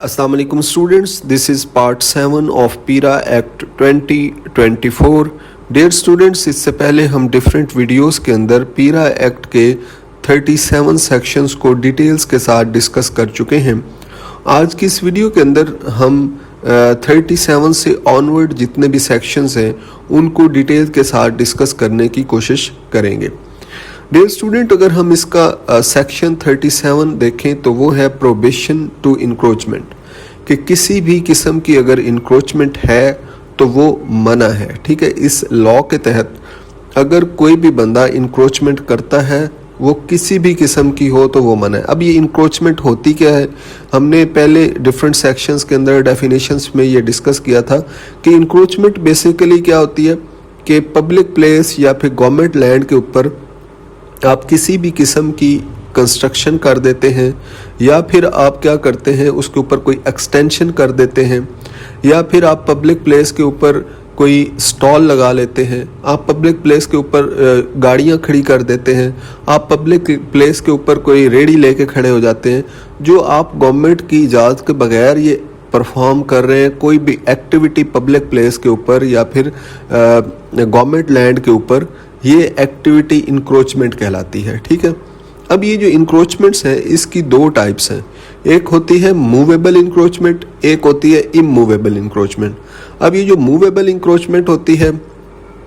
अस्सलाम वालेकुम students, this is part 7 of पीरा एक्ट 2024। डियर स्टूडेंट्स, इससे पहले हम डिफरेंट वीडियोस के अंदर पीरा एक्ट के 37 सेक्शंस को डिटेल्स के साथ डिस्कस कर चुके हैं। आज की इस वीडियो के अंदर हम 37 से ऑनवर्ड जितने भी सेक्शंस हैं उनको डिटेल के साथ डिस्कस करने की कोशिश करेंगे। डियर स्टूडेंट, अगर हम इसका सेक्शन 37 देखें तो वो है प्रोहिबिशन टू इंक्रोचमेंट, कि किसी भी किस्म की अगर इंक्रोचमेंट है तो वो मना है। ठीक है, इस लॉ के तहत अगर कोई भी बंदा इंक्रोचमेंट करता है वो किसी भी किस्म की हो तो वो मना है। अब ये इंक्रोचमेंट होती क्या है, हमने पहले डिफरेंट सेक्शंस के अंदर डेफिनेशंस में ये डिस्कस किया था कि इंक्रोचमेंट बेसिकली क्या होती है कि पब्लिक प्लेस या फिर गवर्नमेंट लैंड के ऊपर आप किसी भी किस्म की कंस्ट्रक्शन कर देते हैं, या फिर आप क्या करते हैं उसके ऊपर कोई एक्सटेंशन कर देते हैं, या फिर आप पब्लिक प्लेस के ऊपर कोई स्टॉल लगा लेते हैं, आप पब्लिक प्लेस के ऊपर गाड़ियां खड़ी कर देते हैं, आप पब्लिक प्लेस के ऊपर कोई रेडी लेके खड़े हो जाते हैं, जो आप गवर्नमेंट की इजाज़त के बगैर ये परफॉर्म कर रहे हैं। कोई भी एक्टिविटी पब्लिक प्लेस के ऊपर या फिर गवर्नमेंट लैंड के ऊपर, ये एक्टिविटी इंक्रोचमेंट कहलाती है। ठीक है, अब ये जो इंक्रोचमेंट्स हैं इसकी दो टाइप्स हैं, एक होती है मूवेबल इंक्रोचमेंट, एक होती है इमूवेबल इंक्रोचमेंट। अब ये जो मूवेबल इंक्रोचमेंट होती है,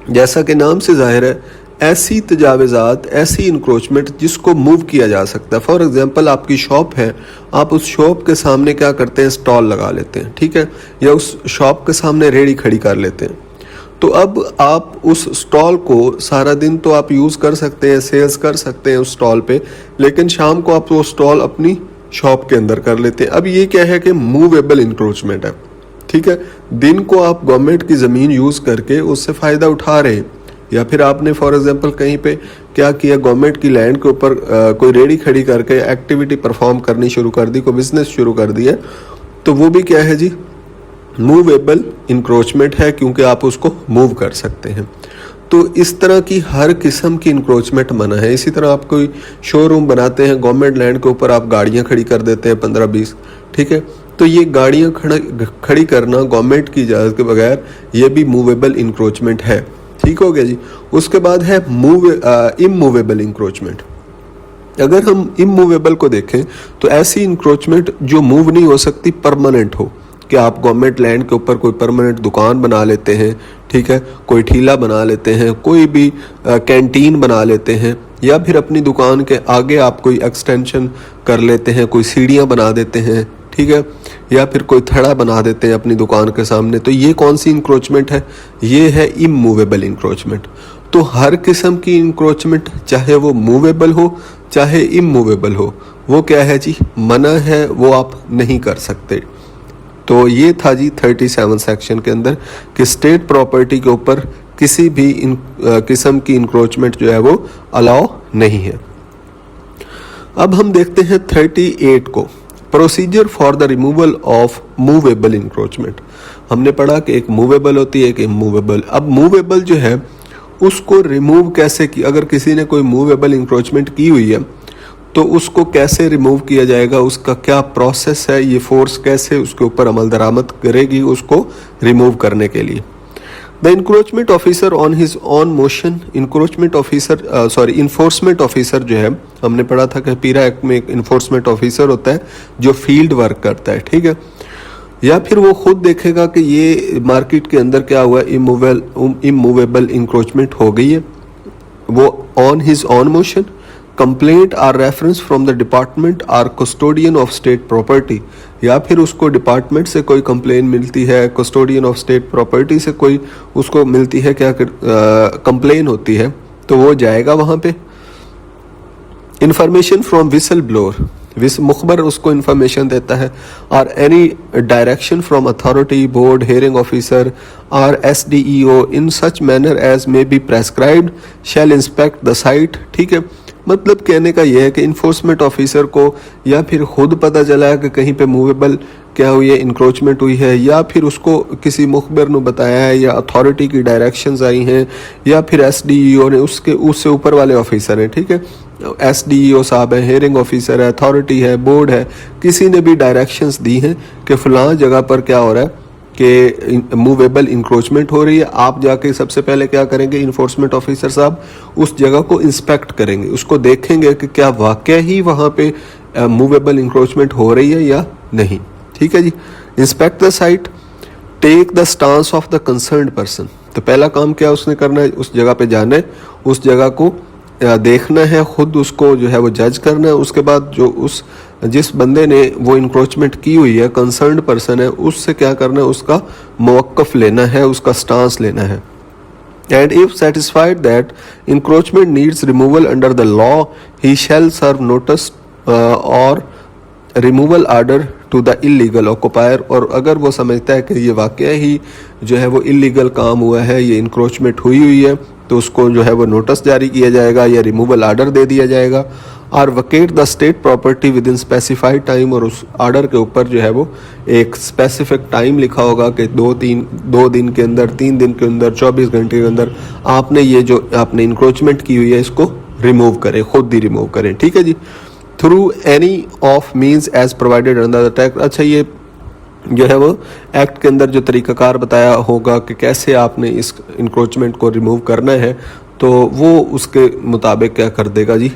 जैसा कि नाम से जाहिर है, ऐसी तजावज़ात, ऐसी इंक्रोचमेंट जिसको मूव किया जा सकता है। फॉर एग्जांपल, आपकी शॉप है, आप उस शॉप के सामने क्या करते हैं, स्टॉल लगा लेते हैं, ठीक है, या उस शॉप के सामने रेडी खड़ी कर लेते हैं। तो अब आप उस स्टॉल को सारा दिन तो आप यूज़ कर सकते हैं, सेल्स कर सकते हैं उस स्टॉल पे, लेकिन शाम को आप वो स्टॉल अपनी शॉप के अंदर कर लेते हैं। अब ये क्या है कि मूवेबल इंक्रोचमेंट है। ठीक है, दिन को आप गवर्नमेंट की ज़मीन यूज़ करके उससे फ़ायदा उठा रहे हैं, या फिर आपने फॉर एग्जांपल कहीं पे क्या किया, गवर्नमेंट की लैंड के ऊपर कोई रेडी खड़ी करके एक्टिविटी परफॉर्म करनी शुरू कर दी, कोई बिजनेस शुरू कर दिया, तो वो भी क्या है जी, मूवेबल इंक्रोचमेंट है, क्योंकि आप उसको मूव कर सकते हैं। तो इस तरह की हर किस्म की इंक्रोचमेंट मना है। इसी तरह आप कोई शोरूम बनाते हैं, गवर्नमेंट लैंड के ऊपर आप गाड़ियां खड़ी कर देते हैं 15-20, ठीक है, तो ये गाड़ियां खड़ी करना गवर्नमेंट की इजाज़त के बगैर, ये भी मूवेबल इंक्रोचमेंट है। ठीक हो गया जी। उसके बाद है इमूवेबल इंक्रोचमेंट। अगर हम इमूवेबल को देखें तो ऐसी इंक्रोचमेंट जो मूव नहीं हो सकती, परमानेंट हो, कि आप गवर्नमेंट लैंड के ऊपर कोई परमानेंट दुकान बना लेते हैं, ठीक है, कोई ठेला बना लेते हैं, कोई भी कैंटीन बना लेते हैं, या फिर अपनी दुकान के आगे आप कोई एक्सटेंशन कर लेते हैं, कोई सीढ़ियाँ बना देते हैं, ठीक है, या फिर कोई थड़ा बना देते हैं अपनी दुकान के सामने। तो ये कौन सी इंक्रोचमेंट है, ये है इमूवेबल इंक्रोचमेंट। तो हर किस्म की इंक्रोचमेंट, चाहे वो मूवेबल हो चाहे इमूवेबल हो, वो क्या है जी, मना है, वो आप नहीं कर सकते। तो ये था जी 37 सेक्शन के अंदर कि स्टेट प्रॉपर्टी के ऊपर किसी भी किस्म की इंक्रोचमेंट जो है वो अलाउ नहीं है। अब हम देखते हैं 38 को, procedure for the removal of movable encroachment. हमने पढ़ा कि एक मूवेबल होती है, एक इमूवेबल। अब मूवेबल जो है उसको रिमूव कैसे की, अगर किसी ने कोई मूवेबल इंक्रोचमेंट की हुई है तो उसको कैसे रिमूव किया जाएगा, उसका क्या प्रोसेस है, ये फोर्स कैसे उसके ऊपर अमल दरामद करेगी उसको रिमूव करने के लिए। The encroachment officer on his own motion, encroachment officer enforcement officer जो है, हमने पढ़ा था कि पीरा एक्ट में एक इन्फोर्समेंट ऑफिसर होता है जो फील्ड वर्क करता है, ठीक है, या फिर वो खुद देखेगा कि ये मार्केट के अंदर क्या हुआ, इमूवेबल इंक्रोचमेंट हो गई है, वो on his own motion, complaint or reference from the department or custodian of state property, या फिर उसको डिपार्टमेंट से कोई कंप्लेन मिलती है, कस्टोडियन ऑफ स्टेट प्रॉपर्टी से कोई उसको मिलती है, क्या कंप्लेन होती है, तो वो जाएगा वहाँ पे। इंफॉर्मेशन फ्रॉम विसल ब्लोअर, मुखबर उसको इंफॉर्मेशन देता है, और any direction from authority, board, hearing officer और SDEO in such manner as may be prescribed shall inspect the site. ठीक है, मतलब कहने का यह है कि इन्फोर्समेंट ऑफिसर को या फिर खुद पता चला है कि कहीं पे मूवेबल क्या हुई है, इंक्रोचमेंट हुई है, या फिर उसको किसी मुखबिर ने बताया है, या अथॉरिटी की डायरेक्शंस आई हैं, या फिर SDEO ने उससे ऊपर वाले ऑफिसर हैं, ठीक है, SDEO साहब है, हेयरिंग ऑफिसर है, अथॉरिटी है, बोर्ड है, किसी ने भी डायरेक्शंस दी हैं कि फ़लाँ जगह पर क्या हो रहा है कि मूवेबल इंक्रोचमेंट हो रही है, आप जाके सबसे पहले क्या करेंगे, इन्फोर्समेंट ऑफिसर साहब उस जगह को इंस्पेक्ट करेंगे, उसको देखेंगे कि क्या वाकई ही वहाँ पे मूवेबल इंक्रोचमेंट हो रही है या नहीं। ठीक है जी। Inspect the site, take the stance of the concerned person. तो पहला काम क्या उसने करना है, उस जगह पे जाना है, उस जगह को देखना है, खुद उसको जो है वो जज करना है। उसके बाद जो उस जिस बंदे ने वो इंक्रोचमेंट की हुई है, कंसर्न्ड पर्सन है, उससे क्या करना है, उसका मौक़िफ़ लेना है, उसका स्टांस लेना है। And if satisfied that encroachment needs removal under the law, he shall serve notice or removal order to the illegal occupier. और अगर वो समझता है कि ये वाकई ही जो है वो इलीगल काम हुआ है, ये इंक्रोचमेंट हुई है, तो उसको जो है वो नोटिस जारी किया जाएगा या रिमूवल आर्डर दे दिया जाएगा। और vacate the state property with in specified time, और उस आर्डर के ऊपर जो है वो एक स्पेसिफिक टाइम लिखा होगा कि 2 दिन के अंदर, 3 दिन के अंदर, 24 घंटे के अंदर आपने ये जो आपने इंक्रोचमेंट की हुई है इसको रिमूव करें, खुद ही रिमूव करें। ठीक है जी। Through any of means as provided under the act. अच्छा, ये जो है वो एक्ट के अंदर जो तरीक़ाकार बताया होगा कि कैसे आपने इस इंक्रोचमेंट को रिमूव करना है, तो वो उसके मुताबिक क्या कर देगा जी,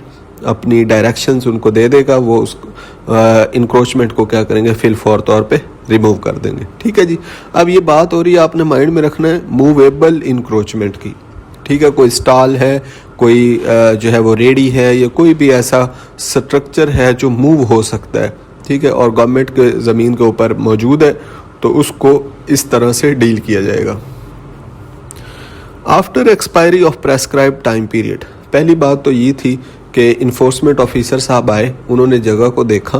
अपनी डायरेक्शंस उनको दे देगा, वो उस इंक्रोचमेंट को क्या करेंगे, फिल फॉर तौर पे रिमूव कर देंगे। ठीक है जी। अब ये बात हो रही है, आपने माइंड में रखना है मूवेबल इंक्रोचमेंट की। ठीक है, कोई स्टॉल है, कोई जो है वो रेडी है, या कोई भी ऐसा स्ट्रक्चर है जो मूव हो सकता है, ठीक है, और गवर्नमेंट के ज़मीन के ऊपर मौजूद है, तो उसको इस तरह से डील किया जाएगा। After expiry of prescribe time period, पहली बात तो ये थी कि इन्फोर्समेंट ऑफिसर साहब आए, उन्होंने जगह को देखा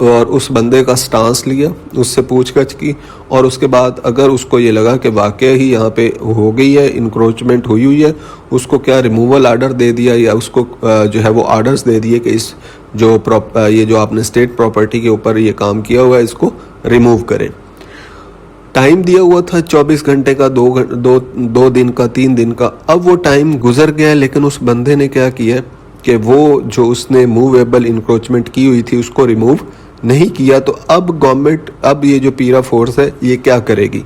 और उस बंदे का स्टांस लिया, उससे पूछगछ की, और उसके बाद अगर उसको ये लगा कि वाकई ही यहाँ पे हो गई है, इंक्रोचमेंट हुई हुई है, उसको क्या रिमूवल आर्डर दे दिया, या उसको जो है वो आर्डर्स दे दिए कि इस ये जो आपने स्टेट प्रॉपर्टी के ऊपर ये काम किया हुआ है इसको रिमूव करें। टाइम दिया हुआ था 24 घंटे का, 2 दिन का, 3 दिन का। अब वो टाइम गुजर गया, लेकिन उस बंदे ने क्या किया कि वो जो उसने मूवेबल इंक्रोचमेंट की हुई थी उसको रिमूव नहीं किया। तो अब गवर्नमेंट, अब ये जो पीरा फोर्स है ये क्या करेगी?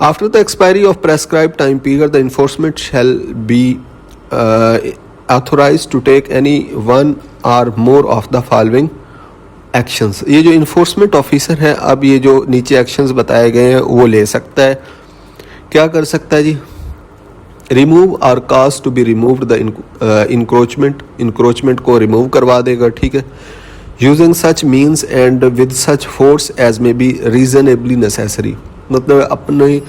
After the expiry of prescribe time period the enforcement shall be authorise to take any one or more of the following actions. ये जो इन्फोर्समेंट ऑफिसर है, अब ये जो नीचे एक्शंस बताए गए हैं वो ले सकता है। क्या कर सकता है जी? Remove or cause to be removed the encroachment को रिमूव करवा देगा। ठीक है। Using such means and with such force as may be reasonably necessary, मतलब अपने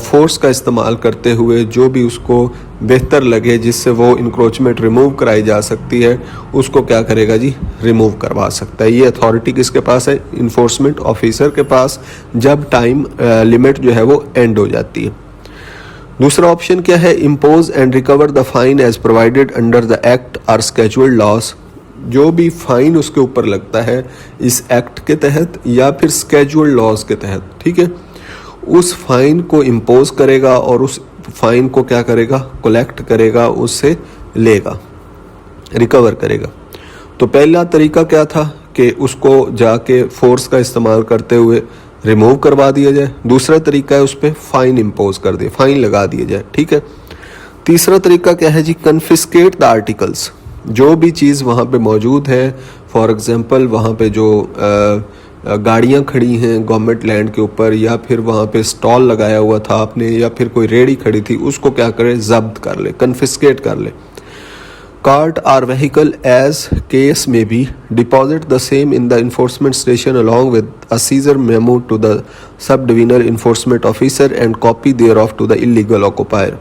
फोर्स का इस्तेमाल करते हुए जो भी उसको बेहतर लगे, जिससे वो इंक्रोचमेंट रिमूव कराई जा सकती है, उसको क्या करेगा जी? रिमूव करवा सकता है। ये अथॉरिटी किसके पास है? इन्फोर्समेंट ऑफिसर के पास, जब टाइम लिमिट जो है वो एंड हो जाती है। दूसरा ऑप्शन क्या है? Impose and recover the fine as provided under the act or scheduled laws. जो भी फाइन उसके ऊपर लगता है इस एक्ट के तहत या फिर स्केजुअल्ड लॉज के तहत, ठीक है, उस फाइन को इम्पोज करेगा और उस फाइन को क्या करेगा? कलेक्ट करेगा, उससे लेगा, रिकवर करेगा। तो पहला तरीका क्या था कि उसको जाके फोर्स का इस्तेमाल करते हुए रिमूव करवा दिया जाए। दूसरा तरीका है उस पर फाइन इम्पोज कर दे, फाइन लगा दिया जाए। ठीक है। तीसरा तरीका क्या है जी? Confiscate the articles. जो भी चीज़ वहाँ पे मौजूद है, फॉर एग्जांपल वहाँ पे जो गाड़ियाँ खड़ी हैं गवर्नमेंट लैंड के ऊपर, या फिर वहाँ पे स्टॉल लगाया हुआ था आपने, या फिर कोई रेडी खड़ी थी, उसको क्या करे? जब्त कर ले, कन्फिस्केट कर ले। Cart or vehicle as case may be, deposit the same in the enforcement station along with a seizure memo to the sub-divisional enforcement officer and copy thereof to the illegal occupier।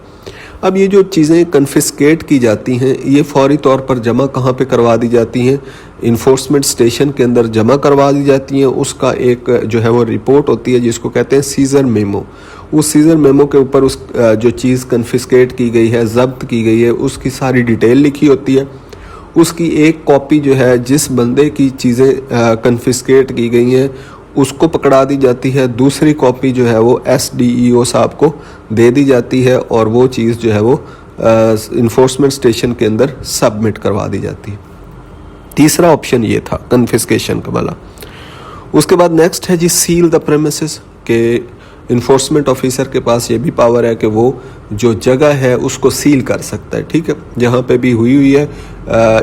अब ये जो चीज़ें confiscate की जाती हैं, ये फौरी तौर पर जमा कहाँ पे करवा दी जाती हैं? इन्फोर्समेंट स्टेशन के अंदर जमा करवा दी जाती हैं। उसका एक जो है वो रिपोर्ट होती है जिसको कहते हैं सीजर मेमो। उस सीजर मेमो के ऊपर उस जो चीज़ कन्फिस्केट की गई है, जब्त की गई है, उसकी सारी डिटेल लिखी होती है। उसकी एक कॉपी जो है जिस बंदे की चीज़ें कन्फिस्केट की गई हैं उसको पकड़ा दी जाती है। दूसरी कॉपी जो है वो SDEO साहब को दे दी जाती है और वो चीज़ जो है वो इन्फोर्समेंट स्टेशन के अंदर सबमिट करवा दी जाती है। तीसरा ऑप्शन ये था कन्फिस्केशन का वाला। उसके बाद नेक्स्ट है जी सील द प्रेमिसेस, के इन्फोर्समेंट ऑफिसर के पास ये भी पावर है कि वो जो जगह है उसको सील कर सकता है। ठीक है, जहाँ पे भी हुई है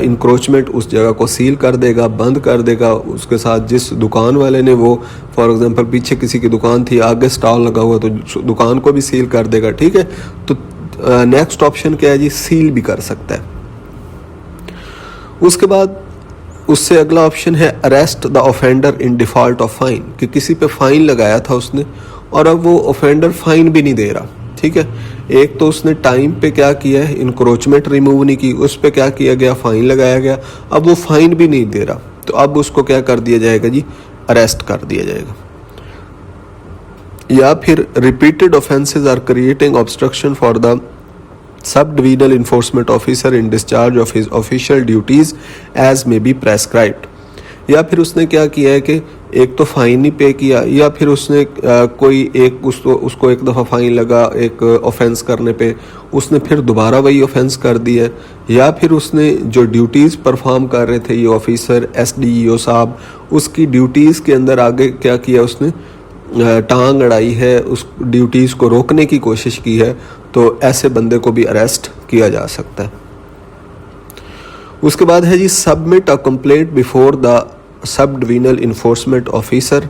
इंक्रोचमेंट उस जगह को सील कर देगा, बंद कर देगा। उसके साथ जिस दुकान वाले ने वो फॉर एग्जांपल पीछे किसी की दुकान थी, आगे स्टॉल लगा हुआ, तो दुकान को भी सील कर देगा। ठीक है, तो नेक्स्ट ऑप्शन क्या है जी, सील भी कर सकता है। उसके बाद उससे अगला ऑप्शन है arrest the offender in default of fine, कि किसी पे फाइन लगाया था उसने और अब वो ऑफेंडर फाइन भी नहीं दे रहा। ठीक है, एक तो उसने टाइम पे क्या किया है, इंक्रोचमेंट रिमूव नहीं की, उस पे क्या किया गया, फाइन लगाया गया, अब वो फाइन भी नहीं दे रहा, तो अब उसको क्या कर दिया जाएगा जी, अरेस्ट कर दिया जाएगा। या फिर repeated offences or creating obstruction for the sub divisional enforcement officer in discharge of his official duties as may be prescribed. या फिर उसने क्या किया है कि एक तो फाइन नहीं पे किया, या फिर उसने कोई एक उसको एक दफ़ा फाइन लगा एक ऑफेंस करने पे, उसने फिर दोबारा वही ऑफेंस कर दिया, या फिर उसने जो ड्यूटीज़ परफॉर्म कर रहे थे ये ऑफिसर SDEO साहब, उसकी ड्यूटीज़ के अंदर आगे क्या किया, उसने टांग अड़ाई है, उस ड्यूटीज़ को रोकने की कोशिश की है, तो ऐसे बंदे को भी अरेस्ट किया जा सकता है। उसके बाद है जी submit a complaint before the sub divisional enforcement officer.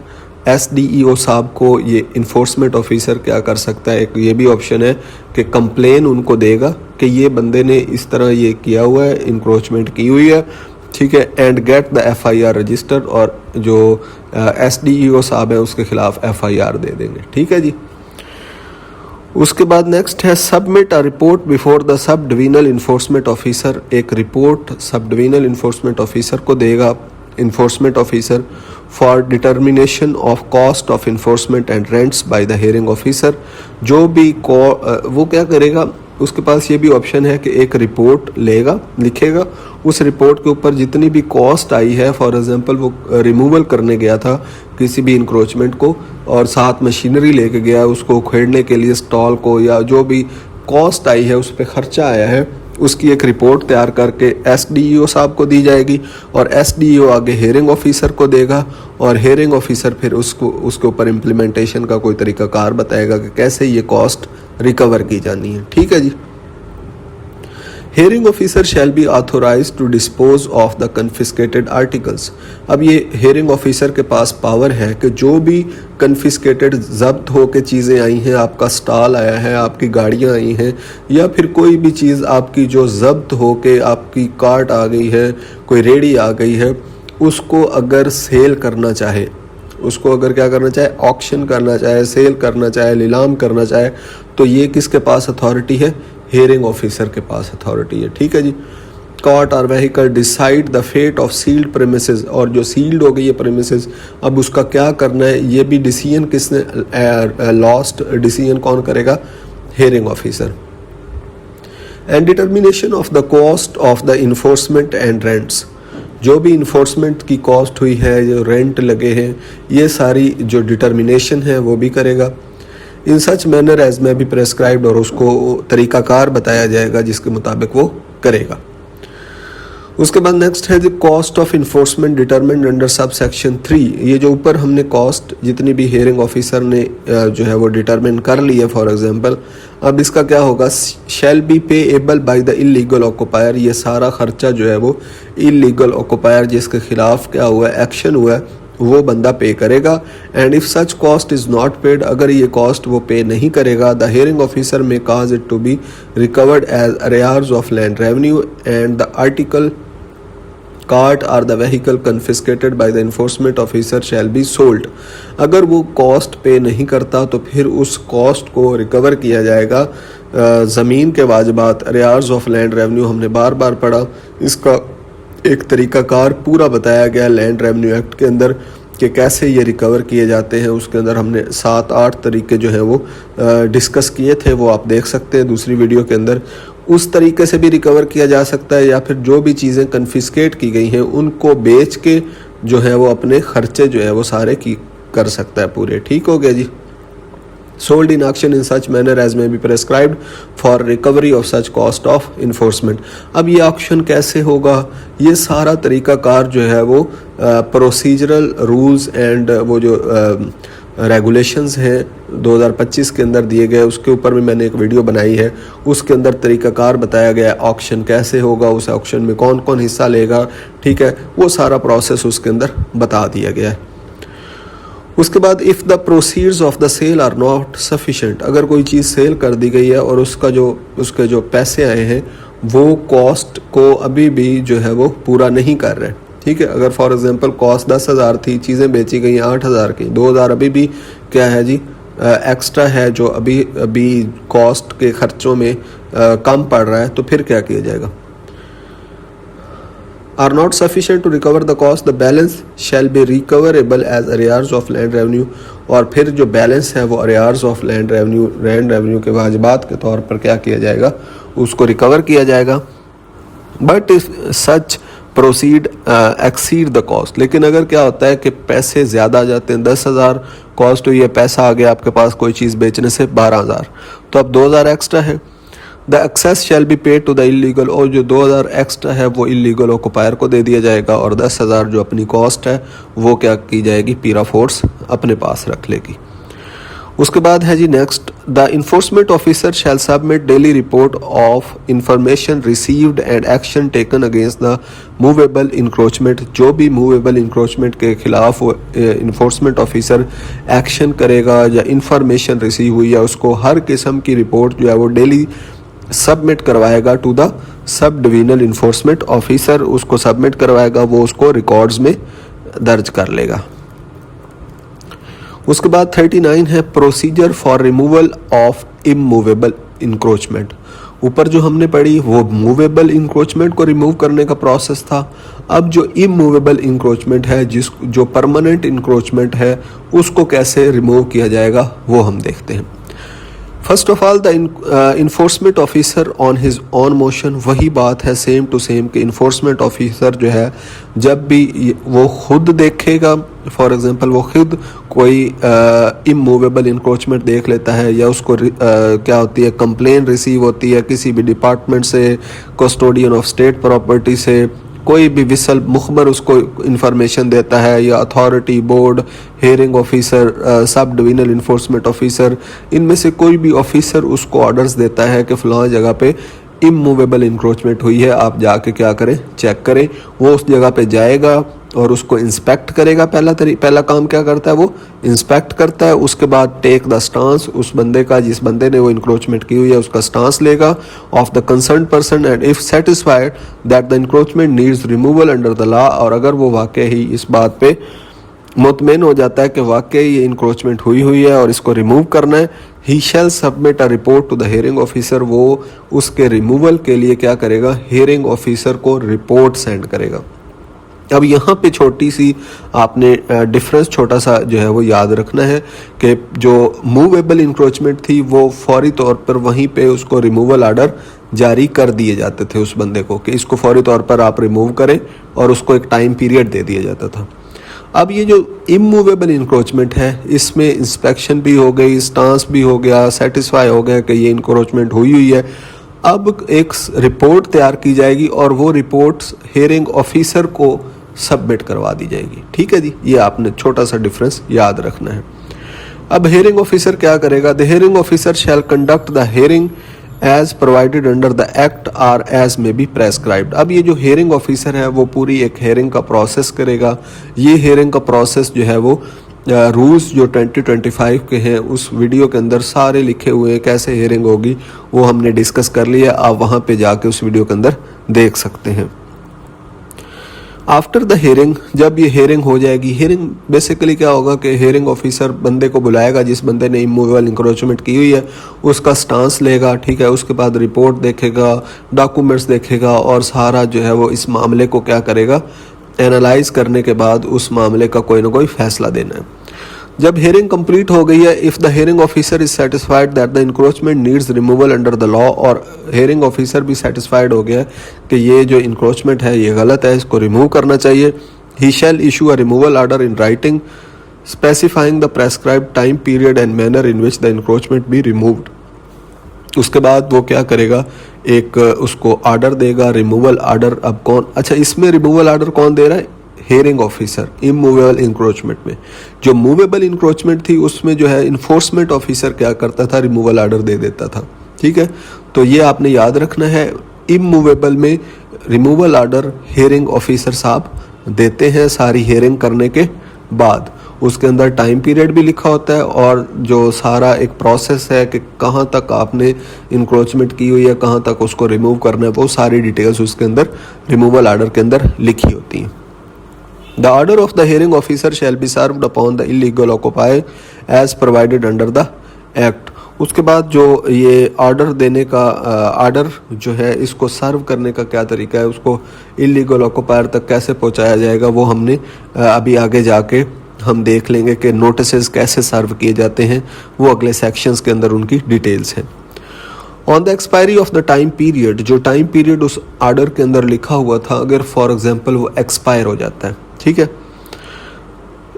SDEO साहब को ये इन्फोर्समेंट ऑफिसर क्या कर सकता है, एक ये भी ऑप्शन है कि कंप्लेन उनको देगा कि ये बंदे ने इस तरह ये किया हुआ है, इंक्रोचमेंट की हुई है। ठीक है, and get the FIR register, और जो SDEO साहब है उसके खिलाफ FIR दे देंगे। ठीक है जी। उसके बाद नेक्स्ट है submit a report before the sub divisional enforcement officer. एक report sub divisional enforcement officer को देगा enforcement officer for determination of cost of enforcement and rents by the hearing officer. जो भी वो क्या करेगा, उसके पास ये भी ऑप्शन है कि एक रिपोर्ट लेगा, लिखेगा, उस रिपोर्ट के ऊपर जितनी भी कॉस्ट आई है, फॉर एग्जांपल वो रिमूवल करने गया था किसी भी इंक्रोचमेंट को और साथ मशीनरी लेके गया उसको उखेड़ने के लिए स्टॉल को, या जो भी कॉस्ट आई है उस पर खर्चा आया है, उसकी एक रिपोर्ट तैयार करके SDEO साहब को दी जाएगी और SDEO आगे हेयरिंग ऑफिसर को देगा और हेयरिंग ऑफिसर फिर उसके ऊपर इम्प्लीमेंटेशन का कोई तरीकाकार बताएगा कि कैसे ये कॉस्ट रिकवर की जानी है। ठीक है जी। Hearing officer shall be authorise to dispose of the confiscated articles. अब ये हेयरिंग ऑफिसर के पास पावर है कि जो भी कन्फिस्केटेड जब्त होकर चीज़ें आई हैं, आपका स्टॉल आया है, आपकी गाड़ियाँ आई हैं, या फिर कोई भी चीज़ आपकी जो जब्त होके आपकी कार्ट आ गई है, कोई रेडी आ गई है, उसको अगर सेल करना चाहे, उसको अगर क्या करना चाहे, ऑक्शन करना चाहे, सेल करना चाहे, नीलाम करना चाहे, तो ये किसके पास अथॉरिटी है, हेयरिंग ऑफिसर के पास अथॉरिटी है। ठीक है जी। कोर्ट और vehicle decide the fate of sealed premises, और जो सील्ड हो गई है प्रेमिसेस, अब उसका क्या करना है, ये भी डिसीजन किसने, लास्ट डिसीजन कौन करेगा, hearing officer. And determination of the cost of the enforcement and rents, जो भी इन्फोर्समेंट की कॉस्ट हुई है, जो रेंट लगे हैं, ये सारी जो डिटर्मिनेशन है वो भी करेगा इन सच मैनर एज में भी प्रेस्क्राइब्ड, और उसको तरीकाकार बताया जाएगा जिसके मुताबिक वो करेगा। उसके बाद नेक्स्ट है the cost of enforcement determined under sub section 3। ये जो ऊपर हमने कॉस्ट जितनी भी हेयरिंग ऑफिसर ने जो है वो डिटरमिन कर ली है फॉर एग्जांपल, अब इसका क्या होगा, शैल be payable by the illegal occupier. ये सारा खर्चा जो है वो इलीगल ऑक्यूपायर जिसके खिलाफ क्या हुआ है, एक्शन हुआ है, वो बंदा पे करेगा। And if such cost is not paid, अगर ये कॉस्ट वो पे नहीं करेगा, the hearing officer may cause it to be recovered as arrears of land revenue and the article cart or the vehicle confiscated by the enforcement officer shall be sold. अगर वो cost पे नहीं करता तो फिर उस कॉस्ट को recover किया जाएगा। ज़मीन के वाजिबात, अरेयर्स ऑफ लैंड रेवेन्यू हमने बार बार पढ़ा, इसका एक तरीकाकार पूरा बताया गया लैंड रेवेन्यू एक्ट के अंदर कि कैसे ये रिकवर किए जाते हैं। उसके अंदर हमने 7-8 तरीके जो हैं वो डिस्कस किए थे, वो आप देख सकते हैं दूसरी वीडियो के अंदर। उस तरीके से भी रिकवर किया जा सकता है, या फिर जो भी चीज़ें कन्फिस्केट की गई हैं उनको बेच के जो है वो अपने खर्चे जो है वो सारे की कर सकता है पूरे। ठीक हो गया जी। sold in auction in such manner as may be prescribed for recovery of such cost of enforcement। अब ये ऑक्शन कैसे होगा, ये सारा तरीक़ाकार जो है वो प्रोसीजरल रूल्स एंड वो जो रेगुलेशंस हैं 2025 के अंदर दिए गए, उसके ऊपर भी मैंने एक वीडियो बनाई है। उसके अंदर तरीक़ाकार बताया गया है, ऑक्शन कैसे होगा, उस ऑक्शन में कौन कौन हिस्सा लेगा, ठीक है, वो सारा प्रोसेस उसके अंदर बता दिया गया है। उसके बाद if the proceeds of the sale are not sufficient, अगर कोई चीज़ सेल कर दी गई है और उसके जो पैसे आए हैं वो कॉस्ट को अभी भी जो है वो पूरा नहीं कर रहे, ठीक है। अगर फॉर एग्जांपल कॉस्ट 10,000 थी, चीज़ें बेची गई 8,000 की, 2,000 अभी भी क्या है जी एक्स्ट्रा है जो अभी कॉस्ट के खर्चों में कम पड़ रहा है, तो फिर क्या किया जाएगा। are not sufficient to recover the cost, the balance shall be recoverable as arrears of land revenue। और फिर जो बैलेंस है वो arrears of land revenue के वाजिबात के तौर पर क्या किया जाएगा, उसको रिकवर किया जाएगा। But if such proceed exceed the cost, लेकिन अगर क्या होता है कि पैसे ज़्यादा आ जाते हैं, 10,000 कॉस्ट हुई है, पैसा आ गया आपके पास कोई चीज़ बेचने से 12,000, तो अब 2,000 एक्स्ट्रा है। The excess shall be paid to the illegal, और जो 2,000 एक्स्ट्रा है वो इलीगल ऑक्युपायर को दे दिया जाएगा, और 10,000 जो अपनी कॉस्ट है वो क्या की जाएगी, पीरा फोर्स अपने पास रख लेगी। उसके बाद है जी next, the enforcement officer shall submit daily report of information received and action taken against the movable encroachment. जो भी मूवेबल इंक्रोचमेंट के खिलाफ इन्फोर्समेंट ऑफिसर एक्शन करेगा या इंफॉर्मेशन रिसीव हुई है, उसको हर किस्म की रिपोर्ट जो है वो डेली सबमिट करवाएगा to the sub divisional enforcement officer, उसको सबमिट करवाएगा, वो उसको रिकॉर्ड्स में दर्ज कर लेगा। उसके बाद 39 है procedure for removal of immovable encroachment. ऊपर जो हमने पढ़ी वो मूवेबल इंक्रोचमेंट को रिमूव करने का प्रोसेस था। अब जो इमूवेबल इंक्रोचमेंट है, जो परमानेंट इंक्रोचमेंट है, उसको कैसे रिमूव किया जाएगा वो हम देखते हैं। First of all the enforcement officer on his own motion, वही बात है सेम टू सेम कि इन्फोर्समेंट ऑफिसर जो है जब भी वो खुद देखेगा, फॉर एग्जांपल वो खुद कोई इमूवेबल इंक्रोचमेंट देख लेता है, या उसको क्या होती है कंप्लेन रिसीव होती है किसी भी डिपार्टमेंट से, कस्टोडियन ऑफ स्टेट प्रॉपर्टी से, कोई भी विसल मुखबर उसको इंफॉर्मेशन देता है, या अथॉरिटी, बोर्ड, हेयरिंग ऑफिसर, सब डिविजनल इन्फोर्समेंट ऑफिसर, इनमें से कोई भी ऑफिसर उसको ऑर्डर्स देता है कि फ़लाँ जगह पे इमूवेबल इंक्रोचमेंट हुई है, आप जाके क्या करें, चेक करें। वो उस जगह पे जाएगा और उसको इंस्पेक्ट करेगा। पहला काम क्या करता है, वो इंस्पेक्ट करता है। उसके बाद टेक द स्टांस, उस बंदे का जिस बंदे ने वो इंक्रोचमेंट की हुई है उसका स्टांस लेगा of the concern person, and if satisfied that the encroachment needs removal under the law, और अगर वो वाकई ही इस बात पे मुतमईन हो जाता है कि वाकई ये इंक्रोचमेंट हुई है और इसको रिमूव करना है, he shall submit a report to the hearing officer. वो उसके रिमूवल के लिए क्या करेगा, हियरिंग ऑफिसर को रिपोर्ट सेंड करेगा। अब यहाँ पे छोटी सी आपने डिफरेंस छोटा सा जो है वो याद रखना है कि जो मूवेबल इंक्रोचमेंट थी वो फौरी तौर पर वहीं पे उसको रिमूवल आर्डर जारी कर दिए जाते थे उस बंदे को कि इसको फौरी तौर पर आप रिमूव करें, और उसको एक टाइम पीरियड दे दिया जाता था। अब ये जो इमूवेबल इंक्रोचमेंट है इसमें इंस्पेक्शन भी हो गई, स्टांस भी हो गया, सेटिस्फाई हो गया कि ये इंक्रोचमेंट हुई है। अब एक रिपोर्ट तैयार की जाएगी और वो रिपोर्ट हियरिंग ऑफिसर को सबमिट करवा दी जाएगी। ठीक है जी, ये आपने छोटा सा डिफरेंस याद रखना है। अब हियरिंग ऑफिसर क्या करेगा, the hearing officer shall conduct the hearing as provided under the act or as may be prescribed. अब ये जो हियरिंग ऑफिसर है वो पूरी एक हियरिंग का प्रोसेस करेगा। ये हियरिंग का प्रोसेस जो है वो रूल्स जो 2025 के हैं उस वीडियो के अंदर सारे लिखे हुए हैं, कैसे हियरिंग होगी वो हमने डिस्कस कर लिया। आप वहाँ पे जाके उस वीडियो के अंदर देख सकते हैं। आफ्टर द हियरिंग, जब ये हियरिंग हो जाएगी, हियरिंग बेसिकली क्या होगा कि हियरिंग ऑफिसर बंदे को बुलाएगा जिस बंदे ने इमूवेबल इंक्रोचमेंट की हुई है, उसका स्टांस लेगा, ठीक है। उसके बाद रिपोर्ट देखेगा, डॉक्यूमेंट्स देखेगा, और सारा जो है वो इस मामले को क्या करेगा, एनालाइज करने के बाद उस मामले का कोई ना कोई फैसला देना है। जब हियरिंग कंप्लीट हो गई है, if the hearing officer is satisfied that the encroachment needs removal under the law, और हियरिंग ऑफिसर भी सेटिस्फाइड हो गया कि ये जो इंक्रोचमेंट है ये गलत है, इसको रिमूव करना चाहिए, he shall issue a removal order in writing specifying the prescribed time period and manner in which the encroachment be removed. उसके बाद वो क्या करेगा, एक उसको आर्डर देगा, रिमूवल आर्डर। अब कौन, अच्छा इसमें रिमूवल आर्डर कौन दे रहा है, हेयरिंग ऑफिसर। इमूवेबल इंक्रोचमेंट में, जो मूवेबल इंक्रोचमेंट थी उसमें जो है इन्फोर्समेंट ऑफिसर क्या करता था, रिमूवल आर्डर दे देता था। ठीक है, तो ये आपने याद रखना है। इमूवेबल में रिमूवल आर्डर हेयरिंग ऑफिसर साहब देते हैं सारी हेयरिंग करने के बाद। उसके अंदर टाइम पीरियड भी लिखा होता है और जो सारा एक प्रोसेस है कि कहाँ तक आपने इंक्रोचमेंट की हुई है, कहाँ तक उसको रिमूव करना है, वो सारी डिटेल्स उसके अंदर रिमूवल आर्डर के अंदर लिखी होती हैं। The order of the hearing officer shall be served upon the illegal occupier as provided under the act. उसके बाद जो ये ऑर्डर देने का ऑर्डर जो है, इसको सर्व करने का क्या तरीका है, उसको इलीगल ऑक्यूपायर तक कैसे पहुंचाया जाएगा, वो हमने अभी आगे जाके हम देख लेंगे कि नोटिसेस कैसे सर्व किए जाते हैं, वो अगले सेक्शंस के अंदर उनकी डिटेल्स हैं। On the expiry of the time period, जो टाइम पीरियड उस ऑर्डर के अंदर लिखा हुआ था, अगर फॉर एग्जांपल वो एक्सपायर हो जाता है, ठीक है,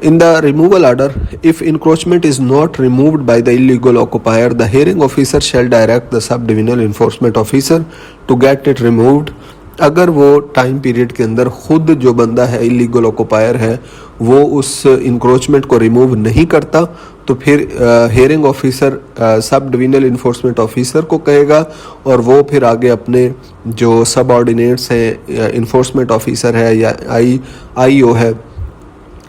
in the removal order, if encroachment is not removed by the illegal occupier, the hearing officer shall direct the sub-divisional enforcement officer to get it removed। अगर वो टाइम पीरियड के अंदर खुद जो बंदा है, इलीगल ऑक्यूपायर है, वो उस इंक्रोचमेंट को रिमूव नहीं करता, तो फिर हेयरिंग ऑफिसर सब डिविजनल इन्फोर्समेंट ऑफिसर को कहेगा और वो फिर आगे अपने जो सब ऑर्डिनेट्स हैं, इन्फोर्समेंट ऑफिसर है या आईओ है,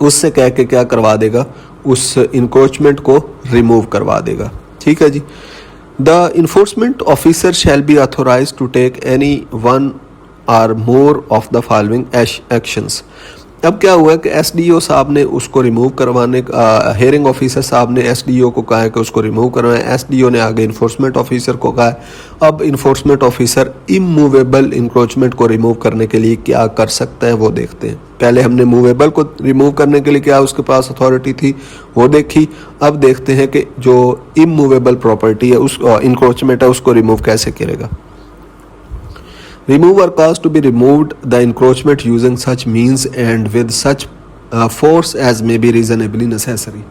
उससे कह के क्या करवा देगा, उस इंक्रोचमेंट को रिमूव करवा देगा। ठीक है जी। The enforcement officer shall be authorise to take any one or more of the following actions. अब क्या हुआ कि एसडीओ साहब ने उसको रिमूव करवाने, हेयरिंग ऑफिसर साहब ने एसडीओ को कहा है कि उसको रिमूव करवाएं, एसडीओ ने आगे इन्फोर्समेंट ऑफिसर को कहा है। अब इन्फोर्समेंट ऑफिसर इमूवेबल इंक्रोचमेंट को रिमूव करने के लिए क्या कर सकता है वो देखते हैं। पहले हमने मूवेबल को रिमूव करने के लिए क्या उसके पास अथॉरिटी थी वो देखी। अब देखते हैं कि जो इमूवेबल प्रॉपर्टी है, उस इंक्रोचमेंट है, उसको रिमूव कैसे करेगा। Remove or cause to be removed the encroachment using such means and with such force as may be reasonably necessary।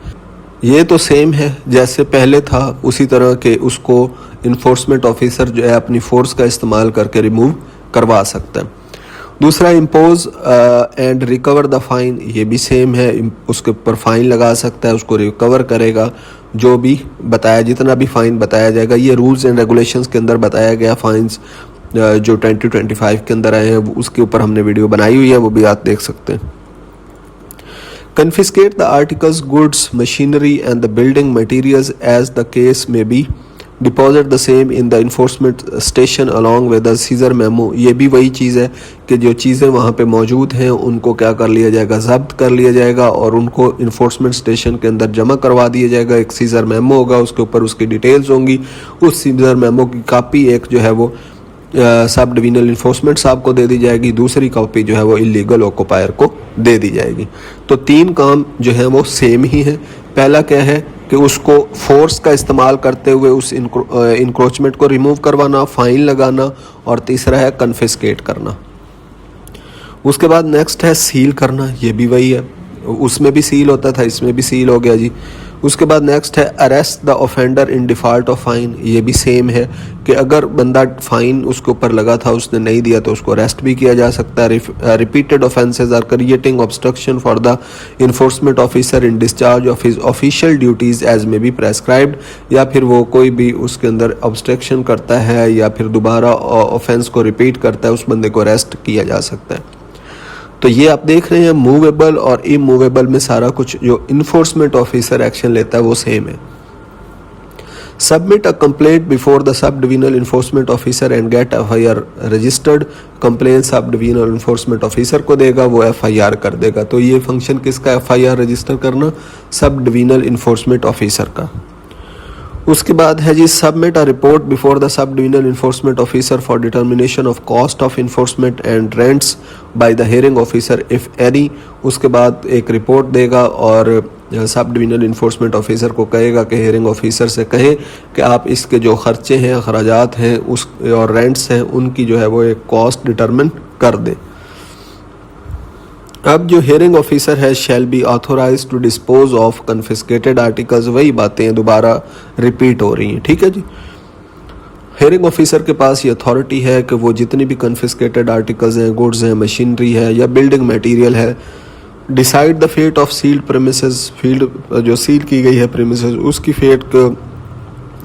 ये तो सेम है जैसे पहले था, उसी तरह के उसको इन्फोर्समेंट ऑफिसर जो है अपनी फोर्स का इस्तेमाल करके रिमूव करवा सकता है। दूसरा impose and recover the fine, ये भी सेम है, उसके ऊपर फाइन लगा सकता है, उसको रिकवर करेगा। जो भी बताया, जितना भी फाइन बताया जाएगा, ये रूल्स एंड रेगुलेशंस के अंदर बताया गया फाइन्स जो 2025 के अंदर आए हैं, उसके ऊपर हमने वीडियो बनाई हुई है, वो भी आप देख सकते हैं। Confiscate the articles, goods, machinery and the building materials as the case may be। Deposit the same in the enforcement station along with the seizure memo। ये भी वही चीज़ है कि जो चीज़ें वहाँ पे मौजूद हैं उनको क्या कर लिया जाएगा, जब्त कर लिया जाएगा और उनको इन्फोर्समेंट स्टेशन के अंदर जमा करवा दिया जाएगा। एक सीजर मेमो होगा, उसके ऊपर उसकी डिटेल्स होंगी। उस सीजर मेमो की कॉपी एक जो है वो सब डिविजनल इन्फोर्समेंट साहब को दे दी जाएगी, दूसरी कॉपी जो है वो इलीगल ऑक्यूपायर को दे दी जाएगी। तो तीन काम जो है वो सेम ही है। पहला क्या है कि उसको फोर्स का इस्तेमाल करते हुए उस इंक्रोचमेंट को रिमूव करवाना, फाइन लगाना, और तीसरा है कन्फिस्केट करना। उसके बाद नेक्स्ट है सील करना, ये भी वही है, उसमें भी सील होता था, इसमें भी सील हो गया जी। उसके बाद नेक्स्ट है arrest the offender in default of fine, ये भी सेम है कि अगर बंदा फाइन उसके ऊपर लगा था उसने नहीं दिया तो उसको अरेस्ट भी किया जा सकता है। Repeated offences or creating obstruction for the enforcement officer in discharge of his official duties as may be prescribed, या फिर वो कोई भी उसके अंदर ऑब्स्ट्रक्शन करता है या फिर दोबारा ऑफेंस को रिपीट करता है, उस बंदे को अरेस्ट किया जा सकता है। तो ये आप देख रहे हैं मूवेबल और इमूवेबल में सारा कुछ जो इन्फोर्समेंट ऑफिसर एक्शन लेता है वो सेम है। Submit a complaint before the sub divisional enforcement officer and get FIR registered. Complaint sub divisional enforcement officer को देगा, वो एफआईआर कर देगा। तो ये फंक्शन किसका, एफआईआर रजिस्टर करना, सब डिविजनल इन्फोर्समेंट ऑफिसर का। उसके बाद है जी submit a report before the sub divisional enforcement officer for determination of cost of enforcement and rents by the hearing officer if any. उसके बाद एक रिपोर्ट देगा और सब डिविजनल इन्फोर्समेंट ऑफिसर को कहेगा कि हेयरिंग ऑफिसर से कहें कि आप इसके जो खर्चे हैं, अखराजात हैं उस और रेंट्स हैं, उनकी जो है वो एक कॉस्ट डिटर्मिन कर दें। अब जो हेयरिंग ऑफिसर है shall be authorise to dispose of confiscated articles, वही बातें दोबारा रिपीट हो रही हैं, ठीक है जी। हेयरिंग ऑफिसर के पास ये अथॉरिटी है कि वो जितनी भी कन्फिस्केटेड आर्टिकल्स हैं, गुड्स हैं, मशीनरी है या बिल्डिंग मटेरियल है, decide the fate of sealed premises, field जो सील की गई है प्रेमिसेस उसकी फेट को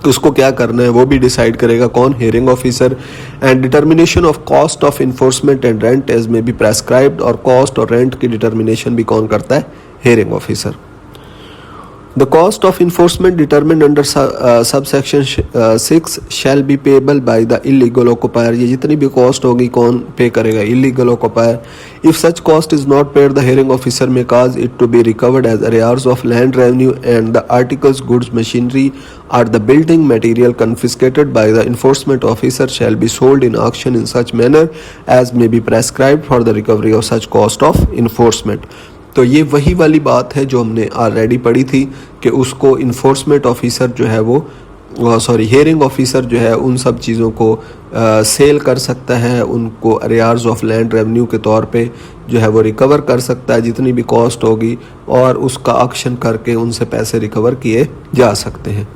उसको क्या करना है वो भी डिसाइड करेगा कौन, hearing officer. And determination of cost of enforcement and rent as may be prescribed, और कॉस्ट और रेंट की डिटर्मिनेशन भी कौन करता है, hearing officer. The cost of enforcement determined under subsection 6 shall be payable by the illegal occupier, ये जितनी भी कॉस्ट होगी कौन पे करेगा, illegal occupier. If such cost is not paid the hearing officer may cause it to be recovered as arrears of land revenue and the articles, goods, machinery or the building material confiscated by the enforcement officer shall be sold in auction in such manner as may be prescribed for the recovery of such cost of enforcement। तो ये वही वाली बात है जो हमने already पढ़ी थी कि उसको इन्फोर्समेंट ऑफिसर जो है वो हेयरिंग ऑफिसर जो है उन सब चीज़ों को सेल कर सकता है, उनको अरियार्स ऑफ लैंड रेवेन्यू के तौर पे जो है वो रिकवर कर सकता है जितनी भी कॉस्ट होगी, और उसका ऑक्शन करके उनसे पैसे रिकवर किए जा सकते हैं।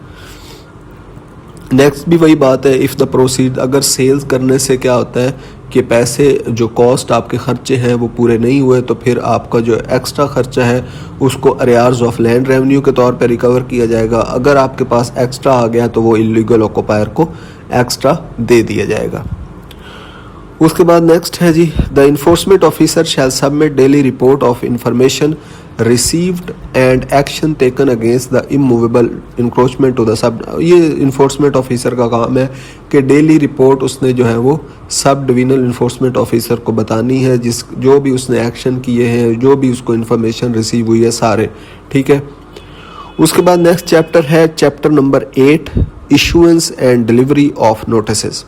नेक्स्ट भी वही बात है, इफ़ द प्रोसीड, अगर सेल्स करने से क्या होता है कि पैसे जो कॉस्ट आपके खर्चे हैं वो पूरे नहीं हुए, तो फिर आपका जो एक्स्ट्रा खर्चा है उसको अरियार्स ऑफ लैंड रेवेन्यू के तौर पे रिकवर किया जाएगा। अगर आपके पास एक्स्ट्रा आ गया तो वो इलीगल ऑक्यूपायर को एक्स्ट्रा दे दिया जाएगा। उसके बाद नेक्स्ट है जी, the enforcement officer shall submit daily report of information received and action taken against the immovable encroachment to the sub. ये इन्फोर्समेंट ऑफिसर का काम है कि डेली रिपोर्ट उसने जो है वो सब डिविजनल इन्फोर्समेंट ऑफिसर को बतानी है, जो भी उसने एक्शन किए हैं, जो भी उसको इन्फॉर्मेशन रिसीव हुई है सारे, ठीक है। उसके बाद नेक्स्ट चैप्टर है chapter number 8, issuance and delivery of notices.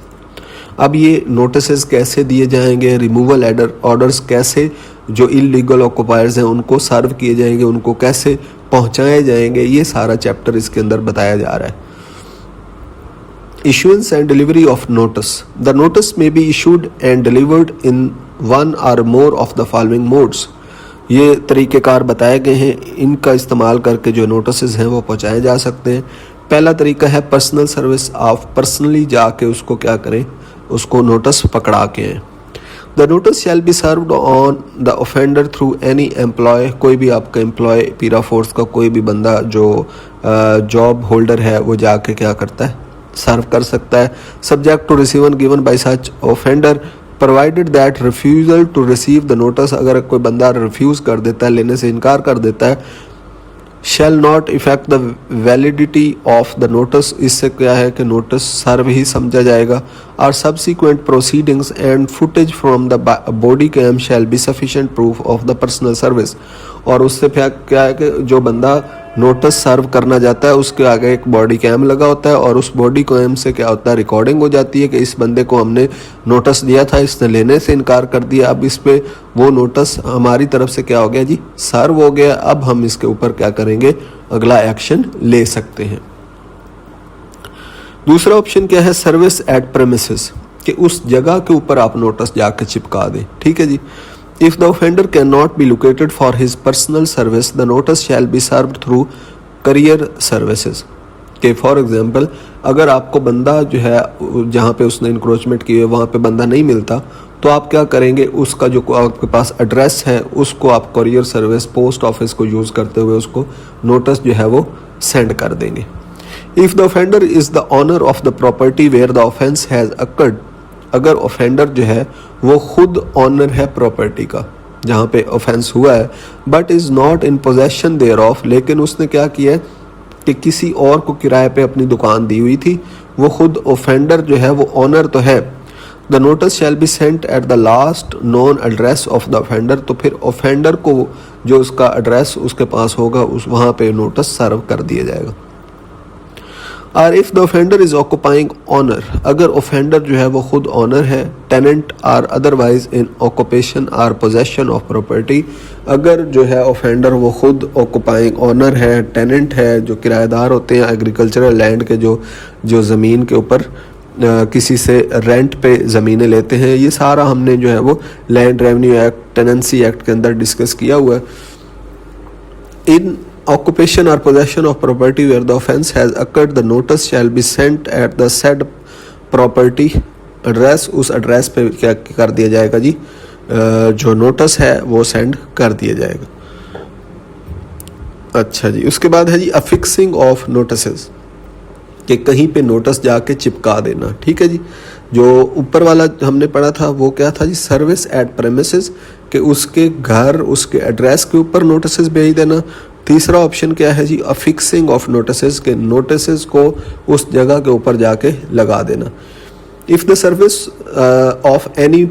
अब ये नोटिसेस कैसे दिए जाएंगे, रिमूवल ऑर्डर्स कैसे जो इलीगल ऑक्यूपायर्स हैं उनको सर्व किए जाएंगे, उनको कैसे पहुंचाए जाएंगे, ये सारा चैप्टर इसके अंदर बताया जा रहा है। Issuance and delivery of notice, the notice may be issued and delivered in one or more of the following modes. ये तरीक़ेकार बताए गए हैं, इनका इस्तेमाल करके जो नोटिस हैं वो पहुंचाए जा सकते हैं। पहला तरीका है पर्सनल सर्विस, आप पर्सनली जाके उसको क्या करें, उसको नोटिस पकड़ा के हैं। The notice shall be served on the offender through any employ, कोई भी आपका एम्प्लॉय पीरा फोर्स का कोई भी बंदा जो जॉब होल्डर है वो जाके क्या करता है, सर्व कर सकता है। Subject to receiving given by such offender provided that refusal to receive the notice, अगर कोई बंदा रिफ्यूज़ कर देता है, लेने से इनकार कर देता है, shall not effect the validity of the notice, इससे क्या है कि नोटिस सर्व ही समझा जाएगा। और subsequent proceedings and footage from the body cam shall be sufficient proof of the personal service, और उससे फिर क्या है कि जो बंदा नोटिस सर्व करना जाता है उसके आगे एक बॉडी कैम लगा होता है, और उस बॉडी कैम से क्या होता है, रिकॉर्डिंग हो जाती है कि इस बंदे को हमने नोटिस दिया था, इसने लेने से इनकार कर दिया, अब इस पे वो नोटिस हमारी तरफ से क्या हो गया जी, सर्व हो गया, अब हम इसके ऊपर क्या करेंगे, अगला एक्शन ले सकते हैं। दूसरा ऑप्शन क्या है, सर्विस एट प्रेमिसेस, कि उस जगह के ऊपर आप नोटिस जाके चिपका दें, ठीक है जी। If the offender cannot be located for his personal service, the notice shall be served through courier services। कि फॉर एग्जांपल अगर आपको बंदा जो है जहाँ पे उसने इंक्रोचमेंट की है वहाँ पे बंदा नहीं मिलता, तो आप क्या करेंगे, उसका जो आपके पास एड्रेस है उसको आप कोरियर सर्विस पोस्ट ऑफिस को यूज़ करते हुए उसको नोटिस जो है वो सेंड कर देंगे। If the offender is the owner of the property where the offence has occurred, अगर ऑफेंडर जो है वो खुद ऑनर है प्रॉपर्टी का जहाँ पे ऑफेंस हुआ है, but is not in possession thereof, लेकिन उसने क्या किया है कि किसी और को किराए पे अपनी दुकान दी हुई थी, वो खुद ऑफेंडर जो है वो ऑनर तो है। The notice shall be sent at the last known address of the offender, तो फिर ऑफेंडर को जो उसका एड्रेस उसके पास होगा उस वहाँ पे नोटिस सर्व कर दिया जाएगा। और if the offender is occupying owner, अगर ऑफेंडर जो है वो खुद ऑनर है, tenant or otherwise in occupation or possession of property, अगर जो है ऑफेंडर वो खुद ऑक्यूपाइंग ऑनर है, टेनेंट है, जो किराएदार होते हैं एग्रीकल्चरल लैंड के जो ज़मीन के ऊपर किसी से रेंट पे ज़मीनें लेते हैं, ये सारा हमने जो है वो land revenue act, tenancy act के अंदर डिस्कस किया हुआ है। इन occupation or possession of property where the offence has occurred, the notice shall be sent at the said property address। उस एड्रेस पे क्या कर दिया जाएगा जी, जो नोटिस है वो सेंड कर दिया जाएगा। अच्छा जी, उसके बाद है जी अफिक्सिंग ऑफ नोटिसेस, कि कहीं पे नोटिस जाके चिपका देना। ठीक है जी, जो ऊपर वाला हमने पढ़ा था वो क्या था जी, सर्विस एट प्रेमिसेस, कि उसके घर, उसके एड्रेस के ऊपर नोटिसेस भेज देना। तीसरा ऑप्शन क्या है जी, अफिक्सिंग ऑफ नोटिसेस, के नोटिसेस को उस जगह के ऊपर जाके लगा देना। If the service of any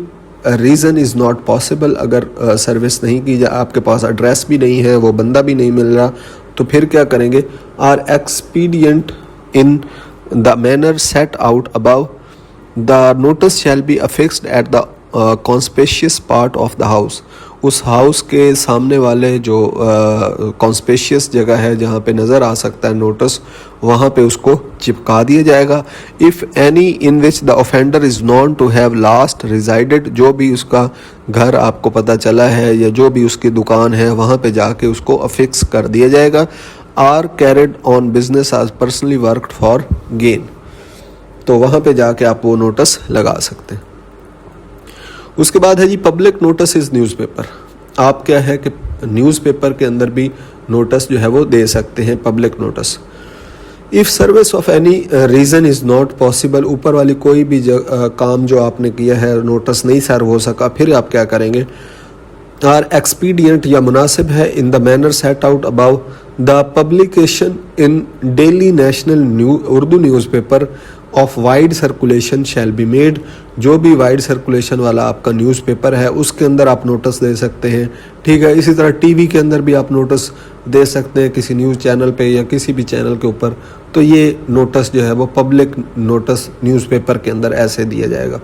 reason is not possible, अगर सर्विस नहीं की जा, आपके पास एड्रेस भी नहीं है, वो बंदा भी नहीं मिल रहा, तो फिर क्या करेंगे, or expedient in the manner set out above, the notice shall be affixed at the conspicuous part of the house। उस हाउस के सामने वाले जो कॉन्स्पेशियस जगह है जहाँ पे नज़र आ सकता है नोटिस, वहाँ पे उसको चिपका दिया जाएगा। If any in which the offender is known to have last resided, जो भी उसका घर आपको पता चला है या जो भी उसकी दुकान है वहाँ पे जाके उसको अफिक्स कर दिया जाएगा। आर कैरिड ऑन बिजनेस आज पर्सनली वर्कड फॉर गेन, तो वहाँ पे जाके आप वो नोटिस लगा सकते हैं। उसके बाद है जी पब्लिक नोटिस इज़ न्यूज़पेपर। आप क्या है कि न्यूज़पेपर के अंदर भी नोटिस जो है वो दे सकते हैं, public notice. If service of any reason is not possible, ऊपर वाली कोई भी काम जो आपने किया है नोटिस नहीं सर्व हो सका, फिर आप क्या करेंगे, आर एक्सपीडियंट या मुनासिब है in the manner set out above, the publication in daily national Urdu newspaper of wide circulation shall be made. जो भी वाइड सर्कुलेशन वाला आपका न्यूज़पेपर है उसके अंदर आप नोटिस दे सकते हैं। ठीक है, इसी तरह टीवी के अंदर भी आप नोटिस दे सकते हैं, किसी न्यूज़ चैनल पे या किसी भी चैनल के ऊपर। तो ये नोटिस जो है वो पब्लिक नोटिस न्यूज़पेपर के अंदर ऐसे दिया जाएगा।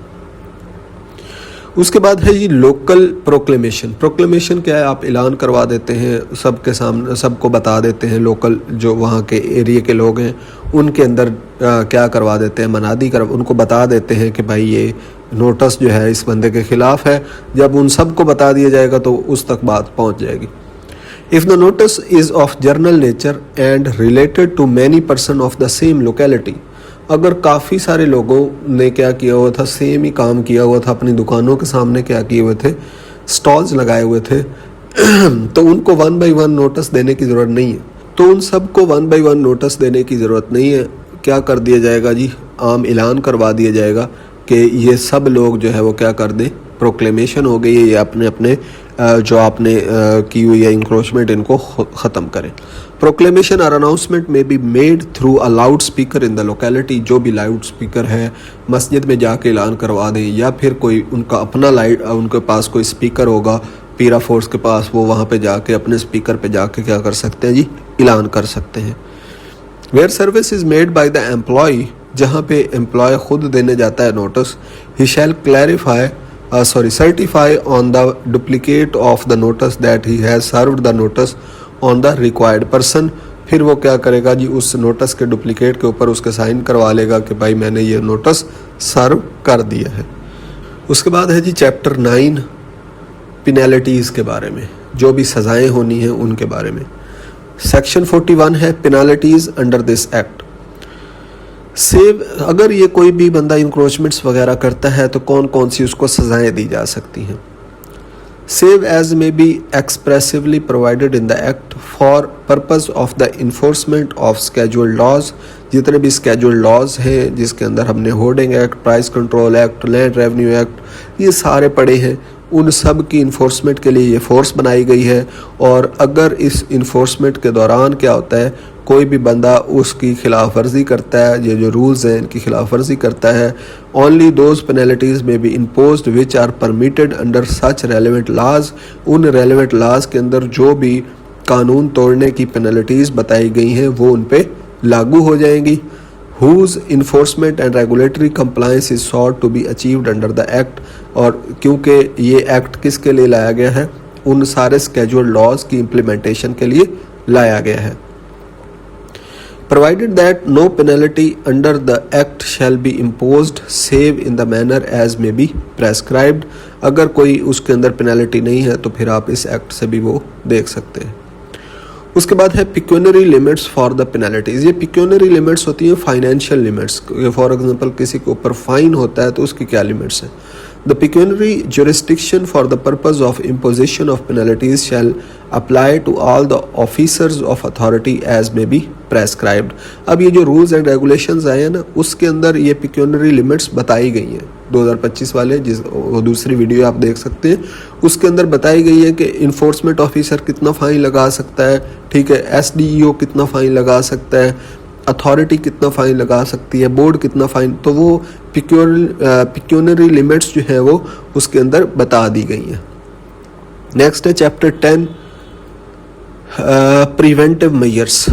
उसके बाद है जी लोकल प्रोक्लेमेशन। प्रोक्लेमेशन क्या है, आप ऐलान करवा देते हैं सबके सामने, सबको बता देते हैं, लोकल जो वहाँ के एरिया के लोग हैं उनके अंदर क्या करवा देते हैं, मनादी कर उनको बता देते हैं कि भाई ये नोटिस जो है इस बंदे के ख़िलाफ़ है। जब उन सबको बता दिया जाएगा तो उस तक बात पहुँच जाएगी। If the notice is of general nature and related to many person of the same locality, अगर काफ़ी सारे लोगों ने क्या किया हुआ था, सेम ही काम किया हुआ था, अपनी दुकानों के सामने क्या किए हुए थे, स्टॉल्स लगाए हुए थे तो उनको 1 बाय 1 नोटिस देने की ज़रूरत नहीं है। तो उन सबको 1 बाय 1 नोटिस देने की ज़रूरत नहीं है। क्या कर दिया जाएगा जी, आम ऐलान करवा दिया जाएगा कि ये सब लोग जो है वो क्या कर दें, प्रोक्लेमेशन हो गई है, ये अपने अपने जो आपने की हुई है इंक्रोचमेंट इनको ख़त्म करें। प्रोक्लेमेशन और अनाउंसमेंट में be made through a loud speaker in the locality, जो भी लाउड स्पीकर है मस्जिद में जाके ऐलान करवा दें, या फिर कोई उनका अपना उनके पास कोई स्पीकर होगा पीरा फोर्स के पास, वो वहाँ पे जाके अपने स्पीकर पे जाके क्या कर सकते हैं जी, ऐलान कर सकते हैं। Where service is made by the employ, जहाँ पे एम्प्लॉय खुद देने जाता है notice, he shall certify on the duplicate of the notice that he has served the notice on the required person। फिर वो क्या करेगा जी, उस नोटिस के डुप्लीकेट के ऊपर उसके साइन करवा लेगा कि भाई मैंने ये नोटिस सर्व कर दिया है। उसके बाद है जी चैप्टर 9 पेनल्टीज़ के बारे में, जो भी सज़ाएं होनी हैं उनके बारे में। सेक्शन 41 है penalties under this act. Save, अगर ये कोई भी बंदा इंक्रोचमेंट्स वगैरह करता है तो कौन कौन सी उसको सज़ाएं दी जा सकती हैं। Save as may be expressively provided in the act for purpose of the enforcement of scheduled laws. जितने भी स्केड्यूल्ड लॉज हैं जिसके अंदर हमने hoarding act, price control act, land revenue act, ये सारे पढ़े हैं, उन सब की इन्फोर्समेंट के लिए ये फोर्स बनाई गई है। और अगर इस इन्फोर्समेंट के दौरान क्या होता है, कोई भी बंदा उसकी खिलाफ वर्जी करता है, ये जो रूल्स हैं इनकी खिलाफ वर्जी करता है, only those penalties may be imposed which are permitted under such relevant laws, उन रेलिवेंट लाज के अंदर जो भी कानून तोड़ने की पेनल्टीज़ बताई गई हैं वो उन पे लागू हो जाएंगी। Whose enforcement and regulatory compliance is sought to be achieved under the act, और क्योंकि ये एक्ट किसके लिए लाया गया है, उन सारे स्केड्यूल्ड लॉज की इम्प्लीमेंटेशन के लिए लाया गया है। provided that no penalty under the act shall be imposed save in the manner as may be prescribed। अगर कोई उसके अंदर पेनल्टी नहीं है तो फिर आप इस एक्ट से भी वो देख सकते हैं। उसके बाद है pecuniary limits for the penalties. ये पिक्यूनरी लिमिट्स होती है फाइनेंशियल लिमिट्स। फॉर एग्जांपल किसी के ऊपर फाइन होता है तो उसकी क्या लिमिट्स हैं। The pecuniary jurisdiction for the purpose of imposition of penalties shall apply to all the officers of authority as may be prescribed। अब ये जो rules and regulations आए हैं ना, उसके अंदर ये pecuniary limits बताई गई हैं 2025 वाले, जिस वो दूसरी वीडियो आप देख सकते हैं। उसके अंदर बताई गई है कि इन्फोर्समेंट ऑफिसर कितना फ़ाइन लगा सकता है, ठीक है, SDEO कितना फ़ाइन लगा सकता है, अथॉरिटी कितना फ़ाइन लगा सकती है, बोर्ड कितना फ़ाइन। तो वो पिक्यूनरी लिमिट्स जो है वो उसके अंदर बता दी गई हैं। नेक्स्ट है chapter 10 preventive measures,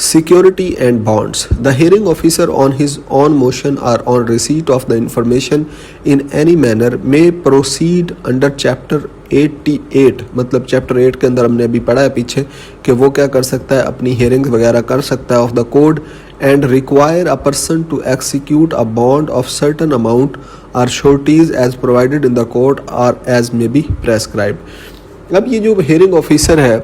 security and bonds. The hearing officer on his own motion or on receipt of the information in any manner may proceed under chapter 88। मतलब चैप्टर 8 के अंदर हमने अभी पढ़ा है पीछे कि वो क्या कर सकता है, अपनी हियरिंग्स वगैरह कर सकता है of the code and require a person to execute a bond of certain amount or sureties as provided in the code or as may be prescribed. अब ये जो हियरिंग ऑफिसर है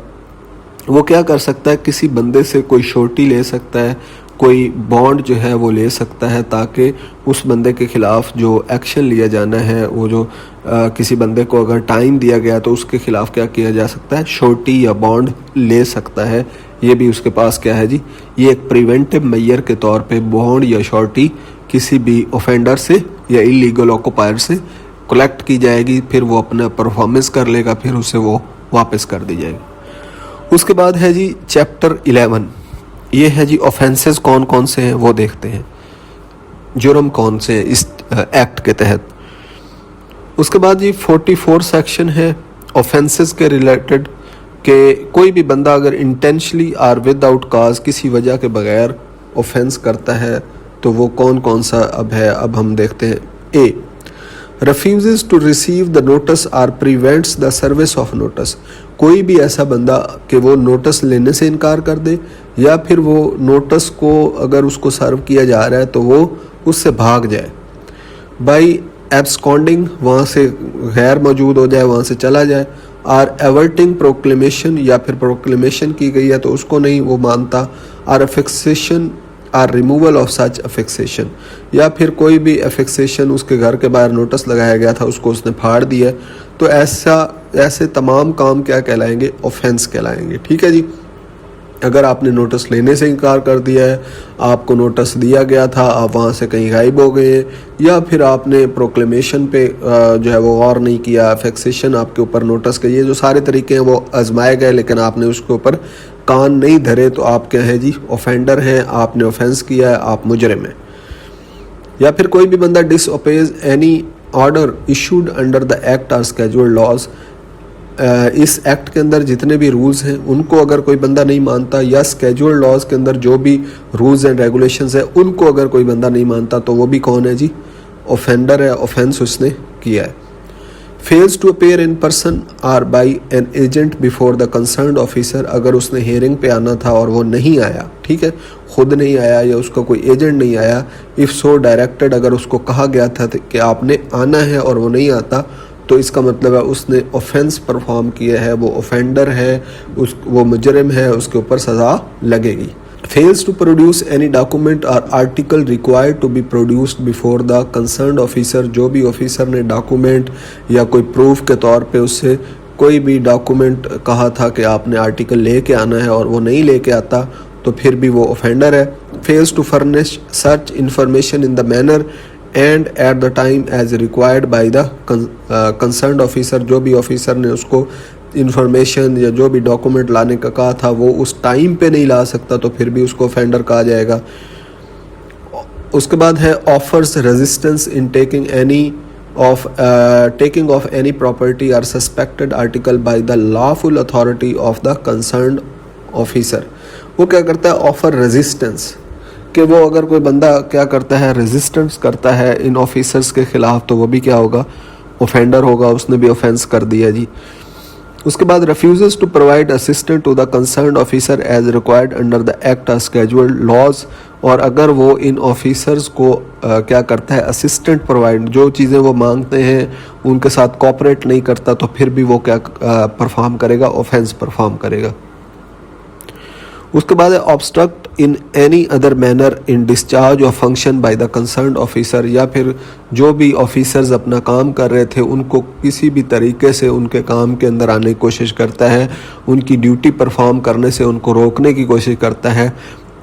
वो क्या कर सकता है, किसी बंदे से कोई श्योरिटी ले सकता है, कोई बॉन्ड जो है वो ले सकता है ताकि उस बंदे के ख़िलाफ़ जो एक्शन लिया जाना है, वो जो किसी बंदे को अगर टाइम दिया गया तो उसके ख़िलाफ़ क्या किया जा सकता है, श्योरिटी या बॉन्ड ले सकता है। ये भी उसके पास क्या है जी, ये एक प्रिवेंटिव मेजर के तौर पे बॉन्ड या श्योरिटी किसी भी ऑफेंडर से या इलीगल ऑक्यूपायर से कलेक्ट की जाएगी, फिर वो अपना परफॉर्मेंस कर लेगा, फिर उसे वो वापस कर दी जाएगी। उसके बाद है जी चैप्टर 11, ये है जी ऑफेंसेस कौन कौन से हैं वो देखते हैं, जुर्म कौन से हैं इस एक्ट के तहत। उसके बाद जी 44 सेक्शन है ऑफेंसेस के रिलेटेड कि कोई भी बंदा अगर इंटेंशनली और विदाउट काज किसी वजह के बगैर ऑफेंस करता है तो वो कौन कौन सा अब है। अब हम देखते हैं। ए, refuses to receive the notice or prevents the service of notice। कोई भी ऐसा बंदा कि वो नोटिस लेने से इनकार कर दे या फिर वो नोटिस को अगर उसको सर्व किया जा रहा है तो वो उससे भाग जाए। बाई एब्सकॉन्डिंग, वहाँ से गैर मौजूद हो जाए, वहाँ से चला जाए। और एवर्टिंग प्रोक्लेमेशन, या फिर प्रोक्लेमेशन की गई है तो उसको नहीं वो मानता। और अफिक्सेशन आर रिमूवल ऑफ सच अफिक्सेशन, या फिर कोई भी अफिक्सेशन उसके घर के बाहर नोटिस लगाया गया था उसको उसने फाड़ दिया, तो ऐसे तमाम काम क्या कहलाएंगे, ऑफेंस कहलाएंगे। ठीक है जी। अगर आपने नोटिस लेने से इनकार कर दिया है, आपको नोटिस दिया गया था, आप वहाँ से कहीं गायब हो गए हैं, या फिर आपने प्रोक्लेमेशन पे जो है वो गौर नहीं किया, अफिक्सेशन आपके ऊपर नोटिस के, ये जो सारे तरीके हैं वो आजमाए गए लेकिन आपने उसके ऊपर कान नहीं धरे, तो आप क्या है जी, ऑफेंडर हैं, आपने ऑफेंस किया है, आप मुजरिम हैं। या फिर कोई भी बंदा डिसओबेज any order issued under the act और स्केड्यूल्ड लॉज, इस एक्ट के अंदर जितने भी रूल्स हैं उनको अगर कोई बंदा नहीं मानता, या स्केड्यूल्ड लॉज के अंदर जो भी रूल्स एंड रेगुलेशंस है उनको अगर कोई बंदा नहीं मानता तो वो भी कौन है जी, ऑफेंडर है, ऑफेंस उसने किया है। Fails to appear in person or by an agent before the concerned officer, अगर उसने हियरिंग पे आना था और वो नहीं आया, ठीक है, खुद नहीं आया या उसका कोई एजेंट नहीं आया, इफ़ सो डायरेक्टेड, अगर उसको कहा गया था कि आपने आना है और वो नहीं आता, तो इसका मतलब है उसने ऑफेंस परफॉर्म किया है, वो ऑफेंडर है, वो मुजरिम है, उसके ऊपर सज़ा लगेगी। Fails to produce any document or article required to be produced before the concerned officer, जो भी ऑफिसर ने डॉक्यूमेंट या कोई प्रूफ के तौर पे उससे कोई भी डॉक्यूमेंट कहा था कि आपने आर्टिकल लेके आना है और वो नहीं लेके आता, तो फिर भी वो ऑफेंडर है। Fails to furnish such information in the manner and at the time as required by the concerned officer, जो भी ऑफिसर ने उसको इंफॉर्मेशन या जो भी डॉक्यूमेंट लाने का कहा था वो उस टाइम पे नहीं ला सकता, तो फिर भी उसको ऑफेंडर कहा जाएगा। उसके बाद है offers resistance in taking of any property or suspected article by the lawful authority of the concerned officer. वो क्या करता है, ऑफर रेजिस्टेंस, कि वो अगर कोई बंदा क्या करता है, रेजिस्टेंस करता है इन ऑफिसर्स के खिलाफ, तो वो भी क्या होगा, ऑफेंडर होगा, उसने भी ऑफेंस कर दिया जी। उसके बाद refuses to provide assistance to the concerned officer as required under the act or scheduled laws, और अगर वो इन ऑफिसर्स को क्या करता है, असिस्टेंट प्रोवाइड, जो चीज़ें वो मांगते हैं उनके साथ कोऑपरेट नहीं करता, तो फिर भी वो क्या परफॉर्म करेगा, ऑफेंस परफॉर्म करेगा। उसके बाद है obstruct in any other manner in discharge of function by the concerned officer, या फिर जो भी ऑफिसर्स अपना काम कर रहे थे उनको किसी भी तरीके से उनके काम के अंदर आने की कोशिश करता है, उनकी ड्यूटी परफॉर्म करने से उनको रोकने की कोशिश करता है,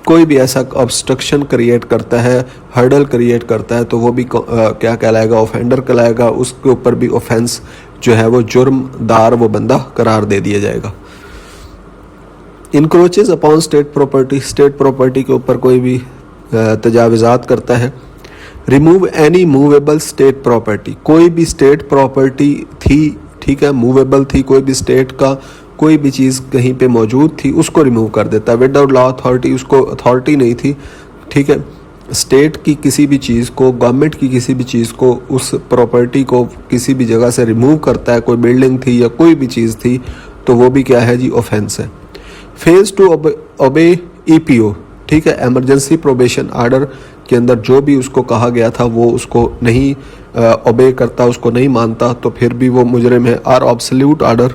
कोई भी ऐसा ऑब्स्ट्रक्शन क्रिएट करता है, हर्डल क्रिएट करता है, तो वो भी क्या कहलाएगा, ऑफेंडर कहलाएगा। उसके ऊपर भी ऑफेंस जो है वो जुर्मदार वो बंदा करार दे दिया जाएगा। इंक्रोचेज अपॉन स्टेट प्रॉपर्टी के ऊपर कोई भी तजावुज़ात करता है। Remove any movable state property, कोई भी स्टेट प्रॉपर्टी थी, ठीक है, मूवेबल थी, कोई भी स्टेट का कोई भी चीज़ कहीं पे मौजूद थी उसको रिमूव कर देता है विदाउट लॉ अथॉरिटी, उसको अथॉरिटी नहीं थी, ठीक है। स्टेट की किसी भी चीज़ को, गवर्नमेंट की किसी भी चीज़ को, उस प्रॉपर्टी को किसी भी जगह से रिमूव करता है, कोई बिल्डिंग थी या कोई भी चीज़ थी, तो वो भी क्या है जी, ऑफेंस है। फेज टू ओबे EPO, ठीक है, एमरजेंसी प्रोबेशन आर्डर के अंदर जो भी उसको कहा गया था वो उसको नहीं ओबे करता, उसको नहीं मानता, तो फिर भी वो मुजरिम है। और एब्सोल्यूट आर्डर,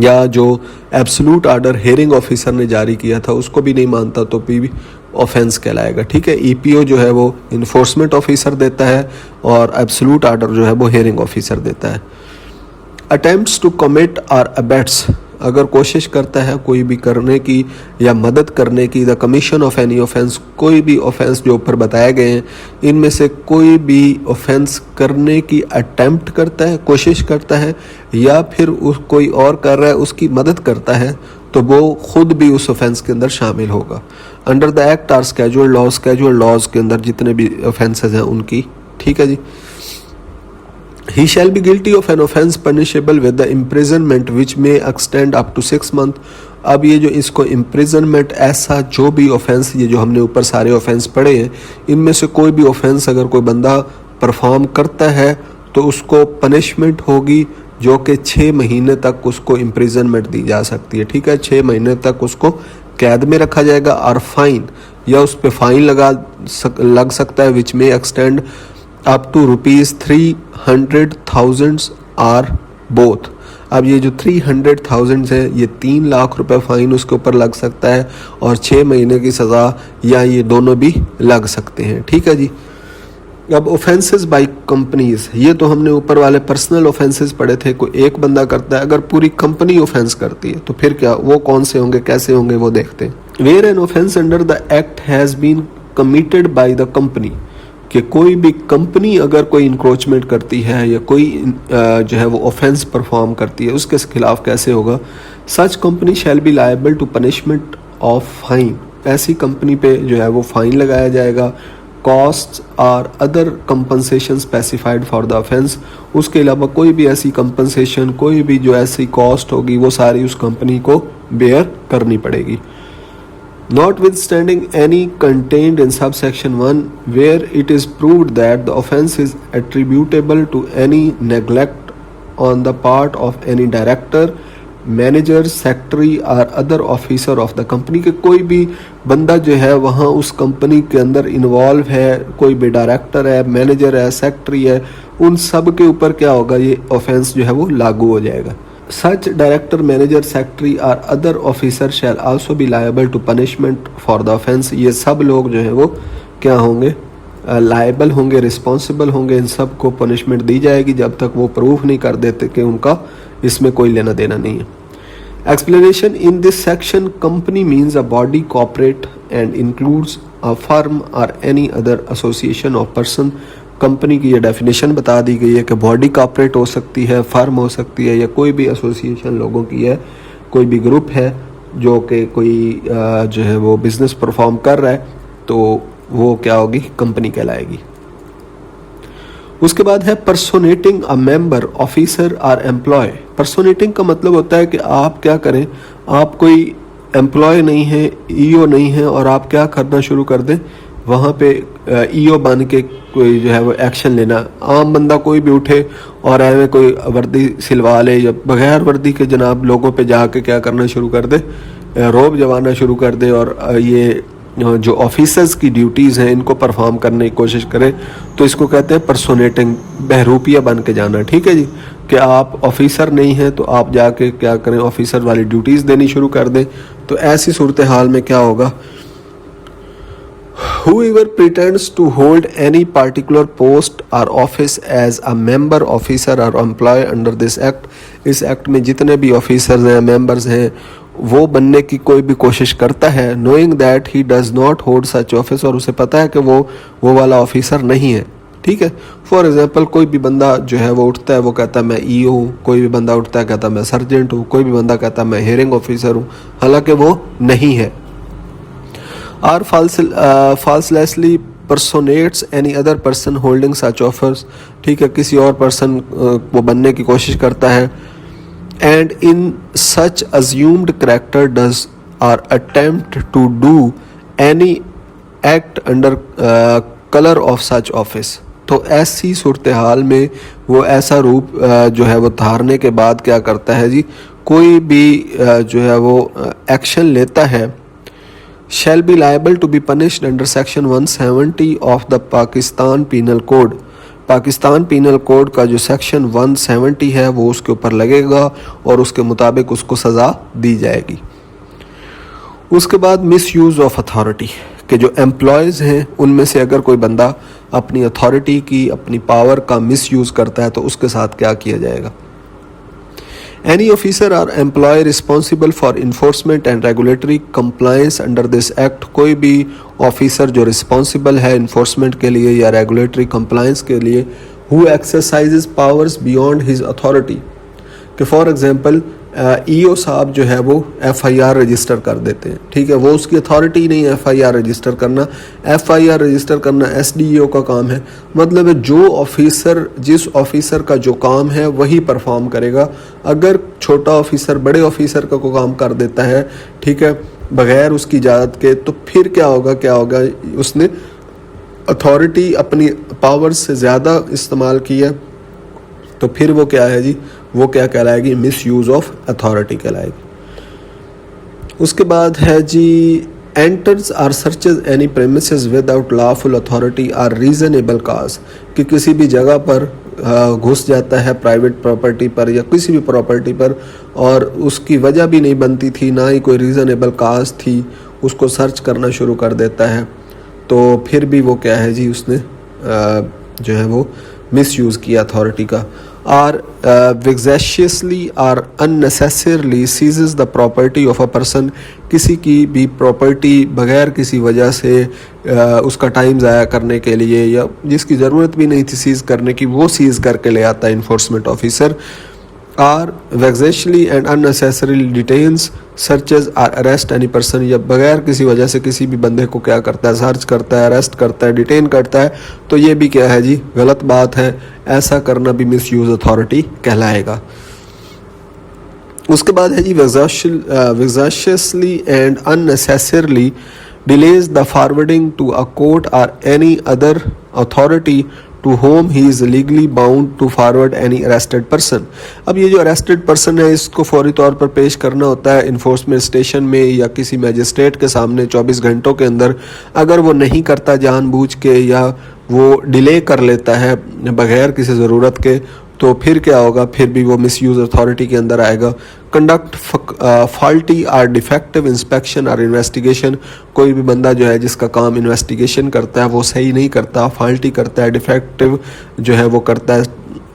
या जो एब्सोल्यूट आर्डर हेयरिंग ऑफिसर ने जारी किया था उसको भी नहीं मानता, तो भी ऑफेंस कहलाएगा, ठीक है। EPO जो है वो इन्फोर्समेंट ऑफिसर देता है और एब्सोल्यूट आर्डर जो है वो हेयरिंग ऑफिसर देता है। अटेम्प्ट्स टू कमिट और अबेट्स, अगर कोशिश करता है कोई भी करने की या मदद करने की, the commission of any offence, कोई भी ऑफेंस जो ऊपर बताए गए हैं इनमें से कोई भी ऑफेंस करने की अटेम्प्ट करता है, कोशिश करता है, या फिर कोई और कर रहा है उसकी मदद करता है, तो वो खुद भी उस ऑफेंस के अंदर शामिल होगा। Under the act or schedule laws के अंदर जितने भी ऑफेंसेज हैं उनकी, ठीक है जी। He shall be guilty of an offence punishable with the imprisonment which may extend up to 6 months। अब ये जो इसको imprisonment, ऐसा जो भी ऑफेंस, ये जो हमने ऊपर सारे ऑफेंस पढ़े हैं, इनमें से कोई भी ऑफेंस अगर कोई बंदा परफॉर्म करता है तो उसको पनिशमेंट होगी जो कि 6 महीने तक उसको imprisonment दी जा सकती है, ठीक है। 6 महीने तक उसको कैद में रखा जाएगा, और फाइन या उस पर फाइन लग सकता है, which may extend up to ₹300,000 or both. अब ये जो 300,000 है, ये 3 लाख रुपए फाइन उसके ऊपर लग सकता है, और 6 महीने की सज़ा, या ये दोनों भी लग सकते हैं, ठीक है जी। अब ऑफेंसेस बाय कंपनीज, ये तो हमने ऊपर वाले पर्सनल ऑफेंसेस पढ़े थे, कोई एक बंदा करता है, अगर पूरी कंपनी ऑफेंस करती है तो फिर क्या, वो कौन से होंगे, कैसे होंगे, वो देखते हैं। Where an offence under the act has been committed by the company, कि कोई भी कंपनी अगर कोई इंक्रोचमेंट करती है या कोई जो है वो ऑफेंस परफॉर्म करती है, उसके खिलाफ कैसे होगा। Such company shall be liable to punishment of fine, ऐसी कंपनी पे जो है वो फाइन लगाया जाएगा। कॉस्ट और other compensation specified for the offence, उसके अलावा कोई भी ऐसी कंपनसेशन, कोई भी जो ऐसी कॉस्ट होगी वो सारी उस कंपनी को बेयर करनी पड़ेगी। Notwithstanding any contained in subsection 1 where it is proved that the offence is attributable to any neglect on the part of any director, manager, secretary or other officer of the company, के कोई भी बंदा जो है वहाँ उस company के अंदर इन्वॉल्व है, कोई भी डायरेक्टर है, मैनेजर है, सेक्रेटरी है, उन सब के ऊपर क्या होगा, ये ऑफेंस जो है वो लागू हो जाएगा। Such director, manager, secretary or other officer shall also be liable to punishment for the offence। ये सब लोग जो है वो क्या होंगे, लायबल होंगे, रिस्पॉन्सिबल होंगे, इन सब को पनिशमेंट दी जाएगी जब तक वो प्रूफ नहीं कर देते कि उनका इसमें कोई लेना देना नहीं है। Explanation in this section, company means a body corporate and includes a firm or any other association of person। Company की ये डेफिनेशन बता दी गई है कि बॉडी कॉर्पोरेट हो सकती है, फर्म हो सकती है, या कोई भी एसोसिएशन लोगों की है, कोई भी ग्रुप है जो कि कोई जो है वो बिजनेस परफॉर्म कर रहा है, तो वो क्या होगी, कंपनी कहलाएगी। उसके बाद है पर्सोनेटिंग a member, officer or employ. पर्सोनेटिंग का मतलब होता है कि आप क्या करें, आप कोई एम्प्लॉय नहीं है, EO नहीं है, और आप क्या करना शुरू कर दें, वहाँ पे ईओ बन के कोई जो है वो एक्शन लेना। आम बंदा कोई भी उठे और ऐਵੇਂ कोई वर्दी सिलवा ले या बगैर वर्दी के जनाब लोगों पे जाके क्या करना शुरू कर दे, रौब जमाना शुरू कर दे और ये जो ऑफिसर्स की ड्यूटीज़ हैं इनको परफॉर्म करने की कोशिश करे, तो इसको कहते हैं पर्सोनेटिंग, बहरूपिया बन के जाना। ठीक है जी, कि आप ऑफिसर नहीं हैं तो आप जाके क्या करें, ऑफिसर वाली ड्यूटीज़ देनी शुरू कर दें। तो ऐसी सूरत हाल में क्या होगा, whoever pretends to hold any particular post or office as a member, officer or employee under this act, इस एक्ट में जितने भी ऑफिसर्स हैं, मेंबर्स हैं, वो बनने की कोई भी कोशिश करता है, knowing that he does not hold such office, और उसे पता है कि वो वाला ऑफिसर नहीं है। ठीक है, फॉर एग्जाम्पल कोई भी बंदा जो है वो उठता है, वो कहता है मैं ईओ हूँ, कोई भी बंदा उठता है कहता है मैं सर्जेंट हूँ, कोई भी बंदा कहता है मैं हेयरिंग ऑफिसर हूँ, हालांकि वो नहीं है। Or falsely personates any other person holding such offers, ठीक है, किसी और पर्सन वो बनने की कोशिश करता है। And in such assumed character does or attempt to do any act under color of such office, तो ऐसी सूरत हाल में वो ऐसा रूप जो है वो धारने के बाद क्या करता है जी, कोई भी जो है वो एक्शन लेता है, shall be liable to be punished under section 170 of the Pakistan Penal Code, Pakistan penal code का जो सेक्शन 170 है वो उसके ऊपर लगेगा और उसके मुताबिक उसको सज़ा दी जाएगी। उसके बाद मिस यूज़ ऑफ अथॉरिटी के जो एम्प्लॉयज़ हैं उनमें से अगर कोई बंदा अपनी अथॉरिटी की, अपनी पावर का मिस यूज़ करता है तो उसके साथ क्या किया जाएगा। Any officer or employee responsible for enforcement and regulatory compliance under this act, कोई भी ऑफिसर जो रिस्पॉन्सिबल है इन्फोर्समेंट के लिए या रेगुलेटरी कंप्लायंस के लिए, who exercises powers beyond his authority, कि फॉर एग्जांपल ईओ साहब जो है वो एफआईआर रजिस्टर कर देते हैं। ठीक है, वो उसकी अथॉरिटी नहीं है एफआईआर रजिस्टर करना, एफआईआर रजिस्टर करना एसडीओ का काम है। मतलब है जो ऑफिसर, जिस ऑफिसर का जो काम है वही परफॉर्म करेगा। अगर छोटा ऑफिसर बड़े ऑफिसर का को काम कर देता है, ठीक है, बगैर उसकी इजाज़त के, तो फिर क्या होगा, उसने अथॉरिटी अपनी पावर्स से ज़्यादा इस्तेमाल की है, तो फिर वो क्या है जी, वो क्या कहलाएगी, मिस यूज़ ऑफ अथॉरिटी कहलाएगी। उसके बाद है जी enters or searches any premises without lawful authority or reasonable cause, कि किसी भी जगह पर घुस जाता है प्राइवेट प्रॉपर्टी पर या किसी भी प्रॉपर्टी पर और उसकी वजह भी नहीं बनती थी, ना ही कोई रीज़नेबल काज थी, उसको सर्च करना शुरू कर देता है, तो फिर भी वो क्या है जी, उसने जो है वो मिस यूज़ किया अथॉरिटी का। Or vexatiously or unnecessarily seizes the property of a person, किसी की भी प्रॉपर्टी बगैर किसी वजह से उसका टाइम ज़ाया करने के लिए या जिसकी ज़रूरत भी नहीं थी सीज़ करने की, वो सीज़ करके ले आता है enforcement officer. Or vexatiously and unnecessarily detains, searches or arrests any person, या बगैर किसी वजह से किसी भी बंदे को क्या करता है, सर्च करता है, अरेस्ट करता है, डिटेन करता है, तो ये भी क्या है जी, गलत बात है। ऐसा करना भी मिस यूज़ अथॉरिटी कहलाएगा। उसके बाद है जी vexatiously and unnecessarily delays the forwarding to a court or any other authority to whom he is legally bound to forward any arrested person. अब ये जो अरेस्टेड पर्सन है इसको फौरी तौर पर पेश करना होता है इन्फोर्समेंट स्टेशन में या किसी मैजिस्ट्रेट के सामने 24 घंटों के अंदर। अगर वो नहीं करता जानबूझ के या वो डिले कर लेता है बगैर किसी ज़रूरत के, तो फिर क्या होगा, फिर भी वो मिस यूज़ अथॉरिटी के अंदर आएगा। Conduct faulty or defective inspection और इन्वेस्टिगेशन, कोई भी बंदा जो है जिसका काम इन्वेस्टिगेशन करता है वो सही नहीं करता, फॉल्टी करता है, डिफेक्टिव जो है वो करता है,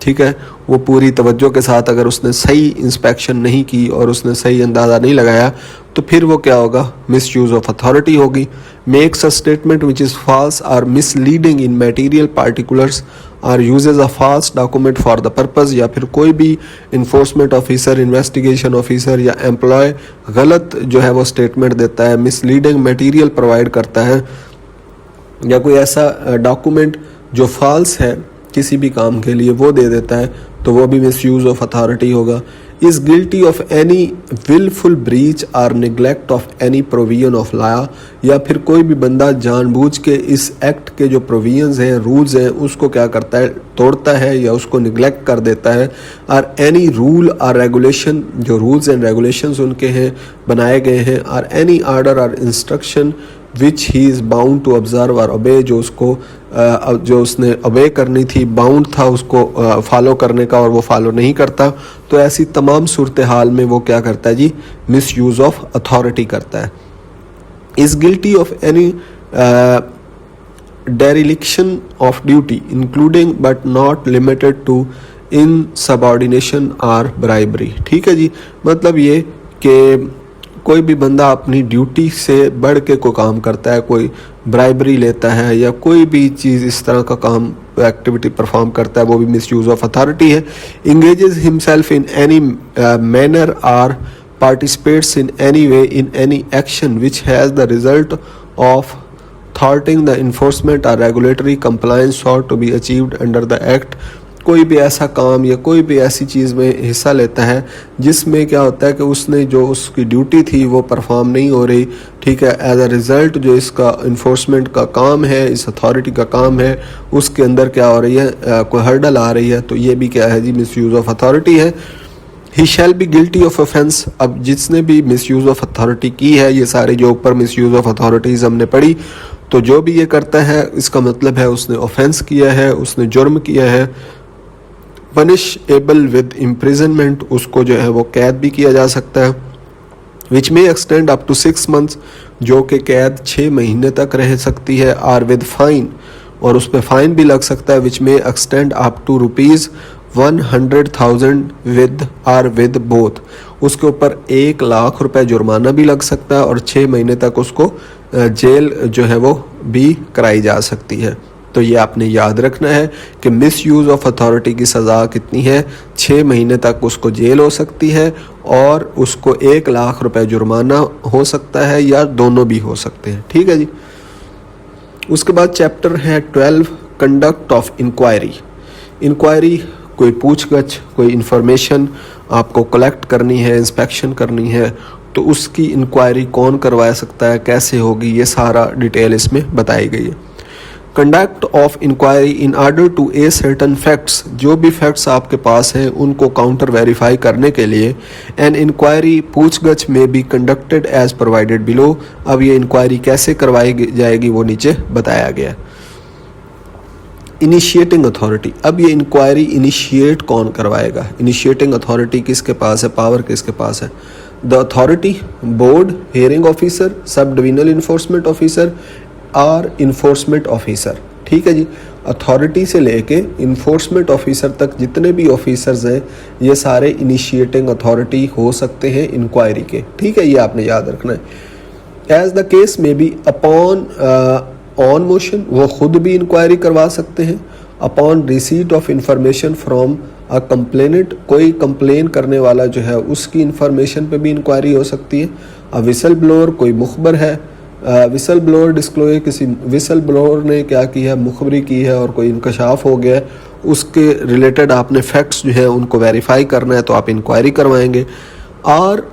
ठीक है, वो पूरी तवज्जो के साथ अगर उसने सही इंस्पेक्शन नहीं की और उसने सही अंदाज़ा नहीं लगाया, तो फिर वो क्या होगा, मिस यूज़ ऑफ अथॉरिटी होगी। Makes a statement which is false or misleading in material particulars or uses a false document for the purpose, या फिर कोई भी इन्फोर्समेंट ऑफिसर, इन्वेस्टिगेशन ऑफिसर या एम्प्लॉय गलत जो है वो स्टेटमेंट देता है, मिसलीडिंग मटेरियल प्रोवाइड करता है या कोई ऐसा डॉक्यूमेंट जो फॉल्स है किसी भी काम के लिए वो दे देता है, तो वो भी मिस यूज़ ऑफ अथॉरिटी होगा। Is guilty of any wilful breach or neglect of any provision of law, या फिर कोई भी बंदा जानबूझ के इस एक्ट के जो प्रोविजंस हैं, रूल्स हैं, उसको क्या करता है, तोड़ता है या उसको निगलेक्ट कर देता है। और एनी रूल और रेगुलेशन, जो रूल्स एंड रेगुलेशंस उनके हैं बनाए गए हैं, or any order or instruction which he is bound to observe or obey, जो उसको जो उसने ओबे करनी थी, बाउंड था उसको फॉलो करने का और वो फॉलो नहीं करता, तो ऐसी तमाम सूरत हाल में वो क्या करता है जी, मिस यूज़ ऑफ अथॉरिटी करता है। Is guilty of any dereliction of duty including but not limited to insubordination or bribery. ठीक है जी, मतलब ये कि कोई भी बंदा अपनी ड्यूटी से बढ़ के कोई काम करता है, कोई ब्राइबरी लेता है या कोई भी चीज़ इस तरह का काम एक्टिविटी परफॉर्म करता है, वो भी मिसयूज़ ऑफ अथॉरिटी है। Engages himself in any manner और participates in any way in any action which has the result of thwarting the enforcement or regulatory compliance sought to be achieved under the act। कोई भी ऐसा काम या कोई भी ऐसी चीज़ में हिस्सा लेता है जिसमें क्या होता है कि उसने जो उसकी ड्यूटी थी वो परफॉर्म नहीं हो रही, ठीक है, एज अ रिज़ल्ट जो इसका इन्फोर्समेंट का काम है, इस अथॉरिटी का काम है, उसके अंदर क्या हो रही है, कोई हर्डल आ रही है, तो ये भी क्या है जी, मिसयूज़ ऑफ अथॉरिटी है। He shall be guilty of offence. अब जिसने भी मिसयूज़ ऑफ अथॉरिटी की है, ये सारे जो ऊपर मिसयूज़ ऑफ अथॉरिटीज़ हमने पढ़ी, तो जो भी ये करता है इसका मतलब है उसने ऑफेंस किया है, उसने जुर्म किया है। पनिशेबल विद इम्प्रिजनमेंट, उसको जो है वो कैद भी किया जा सकता है। Which may extend up to 6 months, जो कि कैद 6 महीने तक रह सकती है। आर विद फाइन, और उस पर फाइन भी लग सकता है। Which may extend up to ₹100,000 with or with both, उसके ऊपर 1 लाख रुपए जुर्माना भी लग सकता है और 6 महीने तक उसको जेल जो है वो भी कराई जा सकती है। तो ये आपने याद रखना है कि मिस यूज़ ऑफ अथॉरिटी की सज़ा कितनी है, 6 महीने तक उसको जेल हो सकती है और उसको 1 लाख रुपए जुर्माना हो सकता है, या दोनों भी हो सकते हैं। ठीक है जी। उसके बाद चैप्टर है 12, कंडक्ट ऑफ इंक्वायरी। इंक्वायरी कोई पूछगछ, कोई इन्फॉर्मेशन आपको कलेक्ट करनी है, इंस्पेक्शन करनी है, तो उसकी इंक्वायरी कौन करवा सकता है, कैसे होगी, ये सारा डिटेल इसमें बताई गई है। Conduct of inquiry in order to ascertain facts, जो भी फैक्ट्स आपके पास हैं उनको काउंटर वेरीफाई करने के लिए एन इंक्वायरी, पूछगछ may be conducted as provided below. अब ये इंक्वायरी कैसे करवाई जाएगी वो नीचे बताया गया। इनिशिएटिंग अथॉरिटी, अब ये इंक्वायरी इनिशिएट कौन करवाएगा, इनिशिएटिंग अथॉरिटी किसके पास है, पावर किसके पास है। The authority, board, hearing officer, सब डिविजनल इन्फोर्समेंट ऑफिसर और इन्फोर्समेंट ऑफिसर। ठीक है जी, अथॉरिटी से लेके इन्फोर्समेंट ऑफिसर तक जितने भी ऑफिसर्स हैं ये सारे इनिशिएटिंग अथॉरिटी हो सकते हैं इंक्वायरी के। ठीक है, ये आपने याद रखना है। एज द केस में बी अपॉन ऑन मोशन, वो खुद भी इंक्वायरी करवा सकते हैं। Upon receipt of information from a complainant, कोई कंप्लेन करने वाला जो है उसकी इंफॉर्मेशन पे भी इंक्वायरी हो सकती है। अ विसल ब्लोअर, कोई मुखबर है, विसल ब्लोअर डिस्क्लोज, किसी विसल ब्लोअर ने क्या की है, मुखबरी की है और कोई इंकशाफ हो गया है, उसके रिलेटेड आपने फैक्ट्स जो है उनको वेरीफाई करना है तो आप इंक्वायरी करवाएंगे। और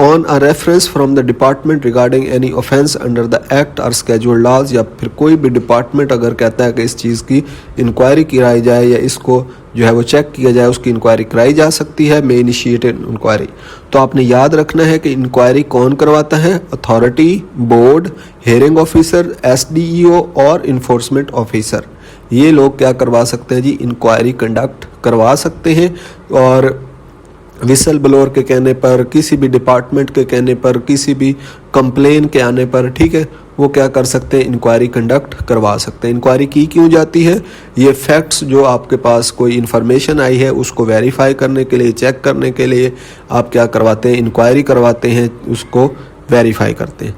on a reference from the department regarding any offence under the act और स्केड्यूल्ड लॉज, या फिर कोई भी डिपार्टमेंट अगर कहता है कि इस चीज़ की इंक्वायरी कराई जाए या इसको जो है वो चेक किया जाए, उसकी इंक्वायरी कराई जा सकती है। मे इनिशिएटेड इंक्वायरी, तो आपने याद रखना है कि इंक्वायरी कौन करवाता है, authority, board, hearing officer, SDEO और इन्फोर्समेंट ऑफिसर। ये लोग क्या करवा सकते हैं जी, इंक्वायरी कंडक्ट करवा सकते हैं। और विसल ब्लोअर के कहने पर, किसी भी डिपार्टमेंट के कहने पर, किसी भी कंप्लेन के आने पर, ठीक है, वो क्या कर सकते हैं, इंक्वायरी कंडक्ट करवा सकते हैं। इंक्वायरी की क्यों जाती है, ये फैक्ट्स जो आपके पास कोई इन्फॉर्मेशन आई है उसको वेरीफाई करने के लिए, चेक करने के लिए आप क्या करवाते हैं, इंक्वायरी करवाते हैं, उसको वेरीफाई करते हैं।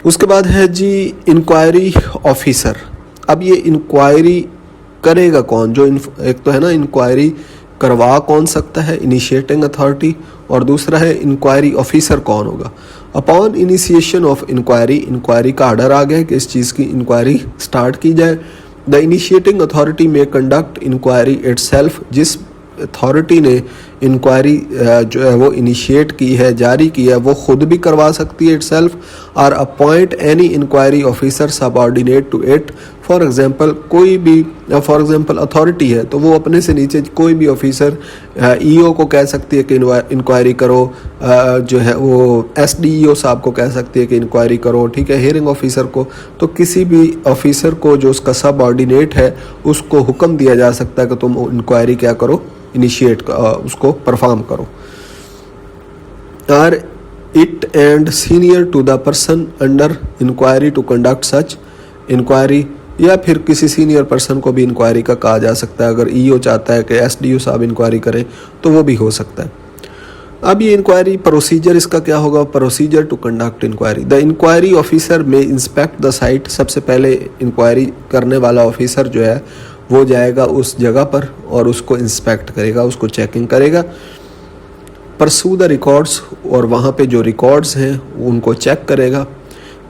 उसके बाद है जी इंक्वायरी ऑफिसर। अब ये इंक्वायरी करेगा कौन, जो एक तो है ना इंक्वायरी करवा कौन सकता है, इनिशिएटिंग अथॉरिटी, और दूसरा है इंक्वायरी ऑफिसर कौन होगा। Upon initiation of inquiry, inquiry का आर्डर आ गया कि इस चीज़ की इंक्वायरी स्टार्ट की जाए। The initiating authority may conduct inquiry itself, जिस अथॉरिटी ने इंक्वायरी जो है वो इनिशिएट की है, जारी की है, वो खुद भी करवा सकती है itself, or appoint any inquiry officer subordinate to it. For example कोई भी अथॉरिटी है तो वो अपने से नीचे कोई भी ऑफिसर ईओ को कह सकती है कि इंक्वायरी करो, जो है वो एसडीईओ साहब को कह सकती है कि इंक्वायरी करो, ठीक है, हियरिंग ऑफिसर को। तो किसी भी ऑफिसर को जो उसका सबऑर्डिनेट है उसको हुक्म दिया जा सकता है कि तुम इंक्वायरी क्या करो, इनिशिएट उसको परफॉर्म करो। Or it and senior to the person under inquiry to conduct such inquiry, या फिर किसी सीनियर पर्सन को भी इंक्वायरी का कहा जा सकता है। अगर ईओ चाहता है कि एसडीओ साहब इंक्वायरी करें तो वो भी हो सकता है। अब ये इंक्वायरी प्रोसीजर इसका क्या होगा? Procedure to conduct inquiry, the inquiry officer may inspect the site. सबसे पहले इंक्वायरी करने वाला ऑफिसर जो है वो जाएगा उस जगह पर और उसको इंस्पेक्ट करेगा, उसको चेकिंग करेगा। परसू द रिकॉर्ड्स, और वहाँ पे जो रिकॉर्ड्स हैं उनको चेक करेगा।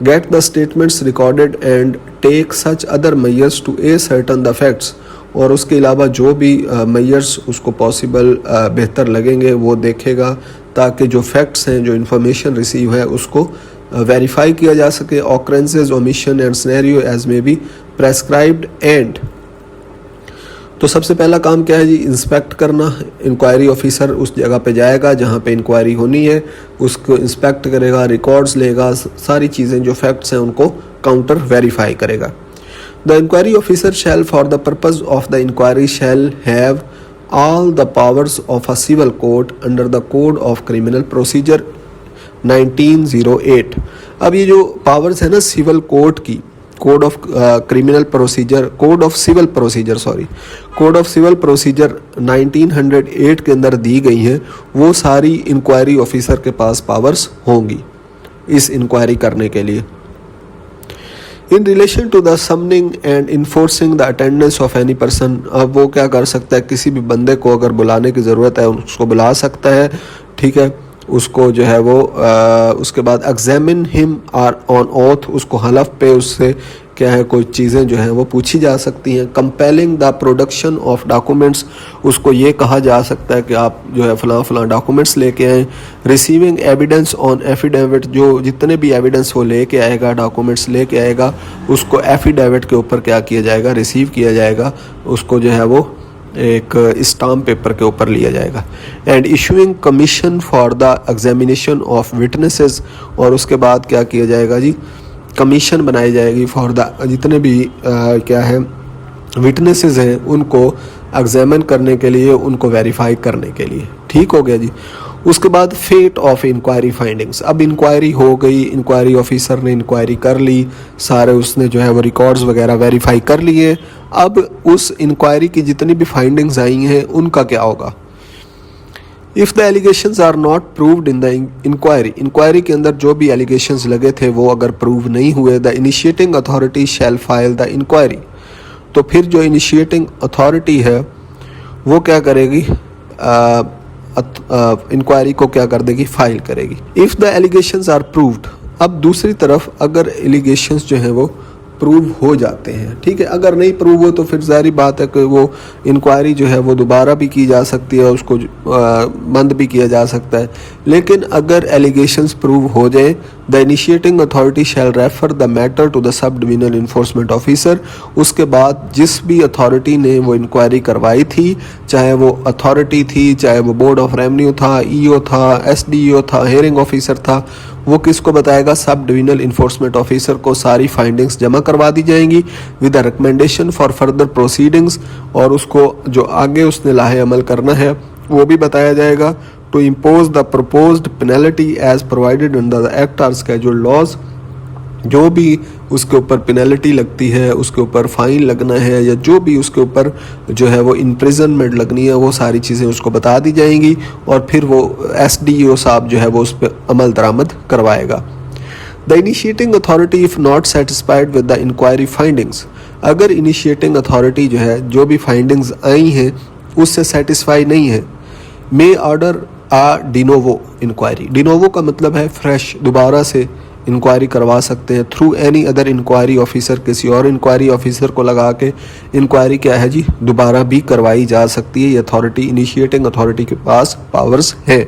Get the statements recorded and take such other measures to certain the facts, और उसके अलावा जो भी मेजर्स उसको पॉसिबल बेहतर लगेंगे वो देखेगा, ताकि जो फैक्ट्स हैं, जो इन्फॉर्मेशन रिसीव है उसको वेरीफाई किया जा सके। Occurrences, omission and scenario as may be prescribed and. तो सबसे पहला काम क्या है जी? इंस्पेक्ट करना। इंक्वायरी ऑफिसर उस जगह पे जाएगा जहाँ पे इंक्वायरी होनी है, उसको इंस्पेक्ट करेगा, रिकॉर्ड्स लेगा, सारी चीज़ें जो फैक्ट्स हैं उनको काउंटर वेरीफाई करेगा। The inquiry officer shall for the purpose of the inquiry shall have all the powers of a civil court under the code of criminal procedure 1908। अब ये जो पावर्स है ना सिविल कोर्ट की, code of criminal procedure, code of civil procedure 1908 के अंदर दी गई हैं, वो सारी इंक्वायरी ऑफिसर के पास पावर्स होंगी इस इंक्वायरी करने के लिए। In relation to the summoning and enforcing the attendance of any person, अब वो क्या कर सकता है? किसी भी बंदे को अगर बुलाने की ज़रूरत है उसको बुला सकता है, ठीक है। उसको जो है वो उसके बाद examine him or on oath, उसको हलफ पे उससे क्या है कोई चीज़ें जो हैं वो पूछी जा सकती हैं। Compelling the production of documents, उसको ये कहा जा सकता है कि आप जो है फ़लाँ डॉक्यूमेंट्स लेके आएँ। रिसीविंग एविडेंस ऑन एफिडेविट, जो जितने भी एविडेंस वो लेके आएगा, डॉक्यूमेंट्स लेके आएगा, उसको एफिडेविट के ऊपर क्या किया जाएगा? रिसीव किया जाएगा, उसको जो है वो एक स्टाम्प पेपर के ऊपर लिया जाएगा। And issuing commission for the examination of witnesses, और उसके बाद क्या किया जाएगा जी? कमीशन बनाई जाएगी फॉर द जितने भी क्या है विटनेसेस हैं उनको एग्जामिन करने के लिए, उनको वेरीफाई करने के लिए। ठीक हो गया जी। उसके बाद फेट ऑफ इंक्वायरी फाइंडिंग्स, अब इंक्वायरी हो गई, इंक्वायरी ऑफिसर ने इंक्वायरी कर ली, सारे उसने जो है वो रिकॉर्ड्स वगैरह वेरीफाई कर लिए। अब उस इंक्वायरी की जितनी भी फाइंडिंग्स आई हैं उनका क्या होगा? If the allegations are not proved in the inquiry के अंदर जो भी एलिगेशंस लगे थे वो अगर प्रूव नहीं हुए, the initiating authority shall file the inquiry, तो फिर जो इनिशिएटिंग अथॉरिटी है वो क्या करेगी? इंक्वायरी को क्या कर देगी? फाइल करेगी। If the allegations are proved, अब दूसरी तरफ अगर एलिगेशंस जो हैं वो प्रूव हो जाते हैं, ठीक है। अगर नहीं प्रूव हो तो फिर जारी बात है कि वो इंक्वायरी जो है वो दोबारा भी की जा सकती है, उसको बंद भी किया जा सकता है। लेकिन अगर एलिगेशंस प्रूव हो जाए, the initiating authority shall refer the matter to the sub divisional enforcement officer, उसके बाद जिस भी अथॉरिटी ने वो इंक्वायरी करवाई थी, चाहे वो अथॉरिटी थी, चाहे वो बोर्ड ऑफ रेवेन्यू था, ईओ था, एसडीईओ था, हियरिंग ऑफिसर था, वो किसको बताएगा? सब डिविजनल इन्फोर्समेंट ऑफिसर को सारी फाइंडिंग्स जमा करवा दी जाएंगी with the recommendation for further proceedings, और उसको जो आगे उसने लाहे अमल करना है वो भी बताया जाएगा। To impose the proposed penalty as provided under the act or scheduled laws, जो भी उसके ऊपर पेनल्टी लगती है, उसके ऊपर फ़ाइन लगना है, या जो भी उसके ऊपर जो है वो इम्प्रिजनमेंट लगनी है, वो सारी चीज़ें उसको बता दी जाएंगी, और फिर वो एसडीओ साहब जो है वो उस पर अमल दरामद करवाएगा। The initiating authority if not satisfied with the inquiry findings, अगर इनिशिएटिंग अथॉरिटी जो है जो भी फाइंडिंग्स आई हैं उससे सेटिस्फाई नहीं है, मे ऑर्डर आ डिनोवो इंक्वायरी। डिनोवो का मतलब है फ्रेश, दोबारा से इंक्वायरी करवा सकते हैं through any other inquiry officer, किसी और इंक्वायरी ऑफिसर को लगा के इंक्वायरी क्या है जी दोबारा भी करवाई जा सकती है। ये अथॉरिटी, इनिशिएटिंग अथॉरिटी के पास पावर्स है।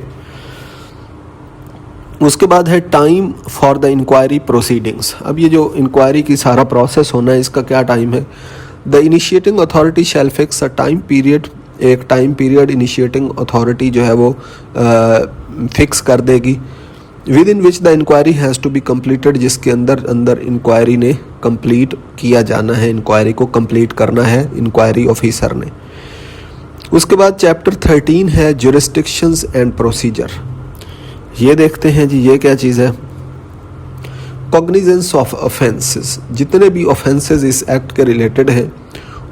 उसके बाद है time for the inquiry proceedings. अब ये जो इंक्वायरी की सारा प्रोसेस होना है इसका क्या टाइम है। The initiating authority shall fix a time period, एक टाइम पीरियड इनिशिएटिंग अथॉरिटी जो है वो फिक्स कर देगी within which the inquiry has to be completed, जिसके अंदर इंक्वायरी ने कंप्लीट किया जाना है, इंक्वायरी को कंप्लीट करना है इंक्वायरी ऑफिसर ने। उसके बाद चैप्टर 13 है ज्यूरिसडिक्शंस एंड प्रोसीजर। ये देखते हैं जी ये क्या चीज़ है। कॉग्निजेंस ऑफ ऑफेंसेस, जितने भी ऑफेंसेस इस एक्ट के रिलेटेड हैं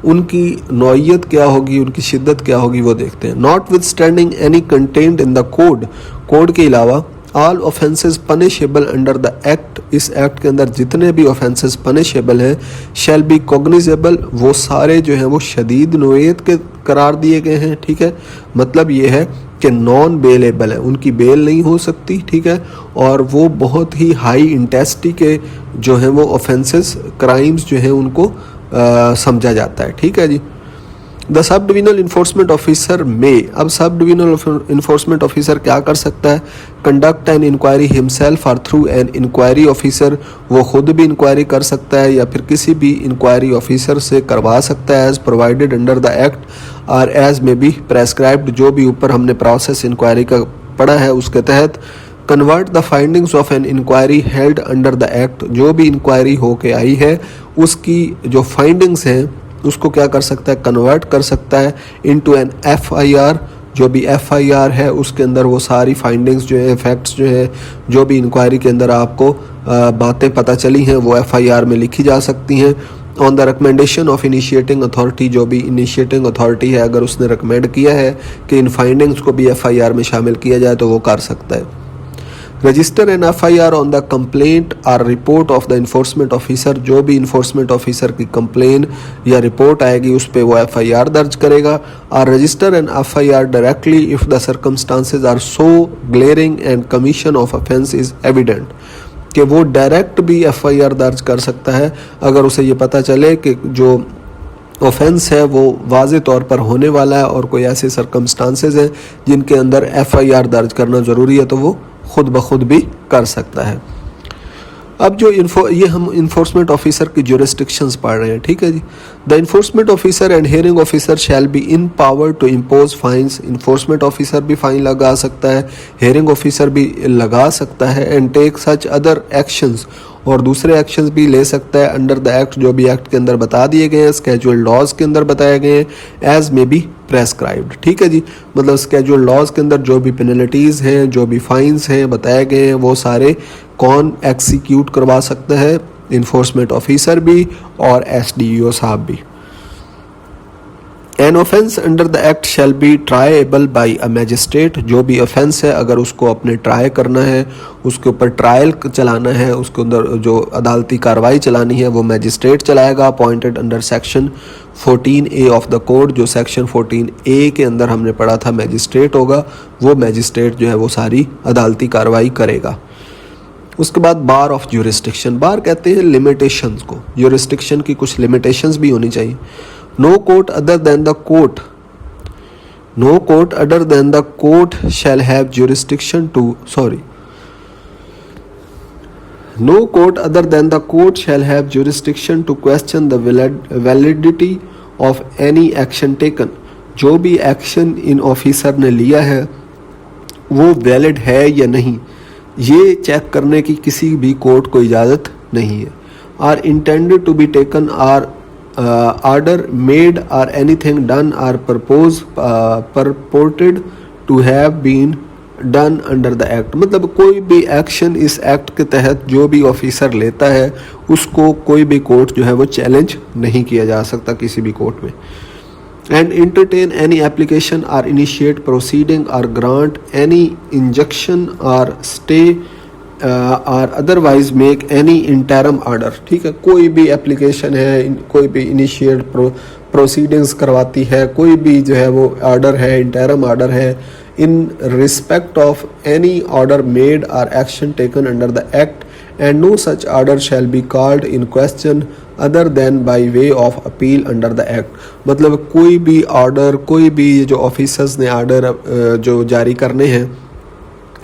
उनकी नौइयत क्या होगी, उनकी शिद्दत क्या होगी वो देखते हैं। Not with standing any content in the code, code के अलावा all offences punishable under the act, इस एक्ट के अंदर जितने भी ऑफेंसेस पनिशेबल हैं शैल बी कॉग्निजेबल, वो सारे जो हैं वो शदीद नौइयत के करार दिए गए हैं। ठीक है, मतलब ये है कि नॉन बेलेबल है, उनकी बेल नहीं हो सकती। ठीक है, और वो बहुत ही हाई इंटेंसिटी के जो हैं वो ऑफेंसेस, क्राइम्स जो हैं उनको समझा जाता है। ठीक है जी। The sub divisional enforcement officer में, अब सब डिविजनल इन्फोर्समेंट ऑफिसर क्या कर सकता है, कंडक्ट एन इंक्वायरी हिमसेल्फ और थ्रू एन इंक्वायरी ऑफिसर, वो खुद भी इंक्वायरी कर सकता है या फिर किसी भी इंक्वायरी ऑफिसर से करवा सकता है as provided under the act or as may be prescribed, जो भी ऊपर हमने प्रोसेस इंक्वायरी का पढ़ा है उसके तहत। Convert the findings of an inquiry held under the act, जो भी इंक्वायरी होके आई है उसकी जो फाइंडिंग्स हैं उसको क्या कर सकता है, कन्वर्ट कर सकता है इनटू एन एफआईआर, जो भी एफआईआर है उसके अंदर वो सारी फाइंडिंग्स जो है, फैक्ट्स जो है, जो भी इंक्वायरी के अंदर आपको बातें पता चली हैं वो एफआईआर में लिखी जा सकती हैं। On the recommendation of initiating authority, जो भी इनिशिएटिंग अथॉरिटी है अगर उसने रिकमेंड किया है कि इन फाइंडिंग्स को भी एफआईआर में शामिल किया जाए तो वो कर सकता है। Register an FIR on the complaint or report of the enforcement officer, जो भी इन्फोर्समेंट ऑफिसर की कंप्लेन या रिपोर्ट आएगी उस पर वो एफआईआर दर्ज करेगा। और register an FIR directly if the circumstances are so glaring and commission of offence is evident, कि वो डायरेक्ट भी एफआईआर दर्ज कर सकता है अगर उसे ये पता चले कि जो ऑफेंस है वो वाज़े तौर पर होने वाला है और कोई ऐसे सर्कमस्टांसेस हैं जिनके अंदर एफआईआर दर्ज करना ज़रूरी है तो वो खुद ब खुद भी कर सकता है। अब जो ये हम इन्फोर्समेंट ऑफिसर की ज्यूरिसडिक्शंस पढ़ रहे हैं। ठीक है जी। The enforcement officer and hearing officer shall be in power to impose fines, enforcement officer भी फाइन लगा सकता है, हियरिंग ऑफिसर भी लगा सकता है। And take such other actions, और दूसरे एक्शंस भी ले सकता है अंडर द एक्ट, जो भी एक्ट के अंदर बता दिए गए हैं, स्केजुअल लॉज के अंदर बताए गए हैं, एज मे बी प्रेस्क्राइब्ड। ठीक है जी, मतलब स्केजुअल लॉज के अंदर जो भी पेनल्टीज़ हैं, जो भी फाइन्स हैं बताए गए हैं वो सारे कौन एग्जीक्यूट करवा सकता है, इन्फोर्समेंट ऑफिसर भी और एसडीओ साहब भी। An offence under the act shall be triable by a magistrate, जो भी ऑफेंस है अगर उसको अपने ट्राई करना है, उसके ऊपर ट्रायल चलाना है, उसके अंदर जो अदालती कार्रवाई चलानी है वो मैजिस्ट्रेट चलाएगा, appointed under section 14A of the code, जो सेक्शन 14A के अंदर हमने पढ़ा था मैजिस्ट्रेट होगा, वो मैजिस्ट्रेट जो है वो सारी अदालती कार्रवाई करेगा। उसके बाद बार ऑफ ज्यूरिसडिक्शन, बार कहते हैं लिमिटेशंस को, ज्यूरिसडिक्शन की कुछ लिमिटेशंस भी होनी चाहिए। No court other than the court, no court other than the court shall have jurisdiction to, no court other than the court shall have jurisdiction to question the validity of any action taken, जो भी action in officer ने लिया है वो valid है या नहीं, ये चेक करने की किसी भी कोर्ट को इजाज़त नहीं है। Or intended to be taken or order made or anything done or purported to have been done under the act, मतलब कोई भी एक्शन इस एक्ट के तहत जो भी ऑफिसर लेता है उसको कोई भी कोर्ट जो है वो चैलेंज नहीं किया जा सकता किसी भी कोर्ट में। And entertain any application or initiate proceeding or grant any injunction or stay और otherwise make any interim order. ठीक है, कोई भी एप्लीकेशन है, कोई भी इनिशिएट प्रोसीडिंग्स करवाती है, कोई भी जो है वो ऑर्डर है, इंटरम ऑर्डर है, in respect of any order made or action taken under the act and no such order shall be called in question other than by way of appeal under the act. मतलब कोई भी order, कोई भी जो officers ने order जो जारी करने हैं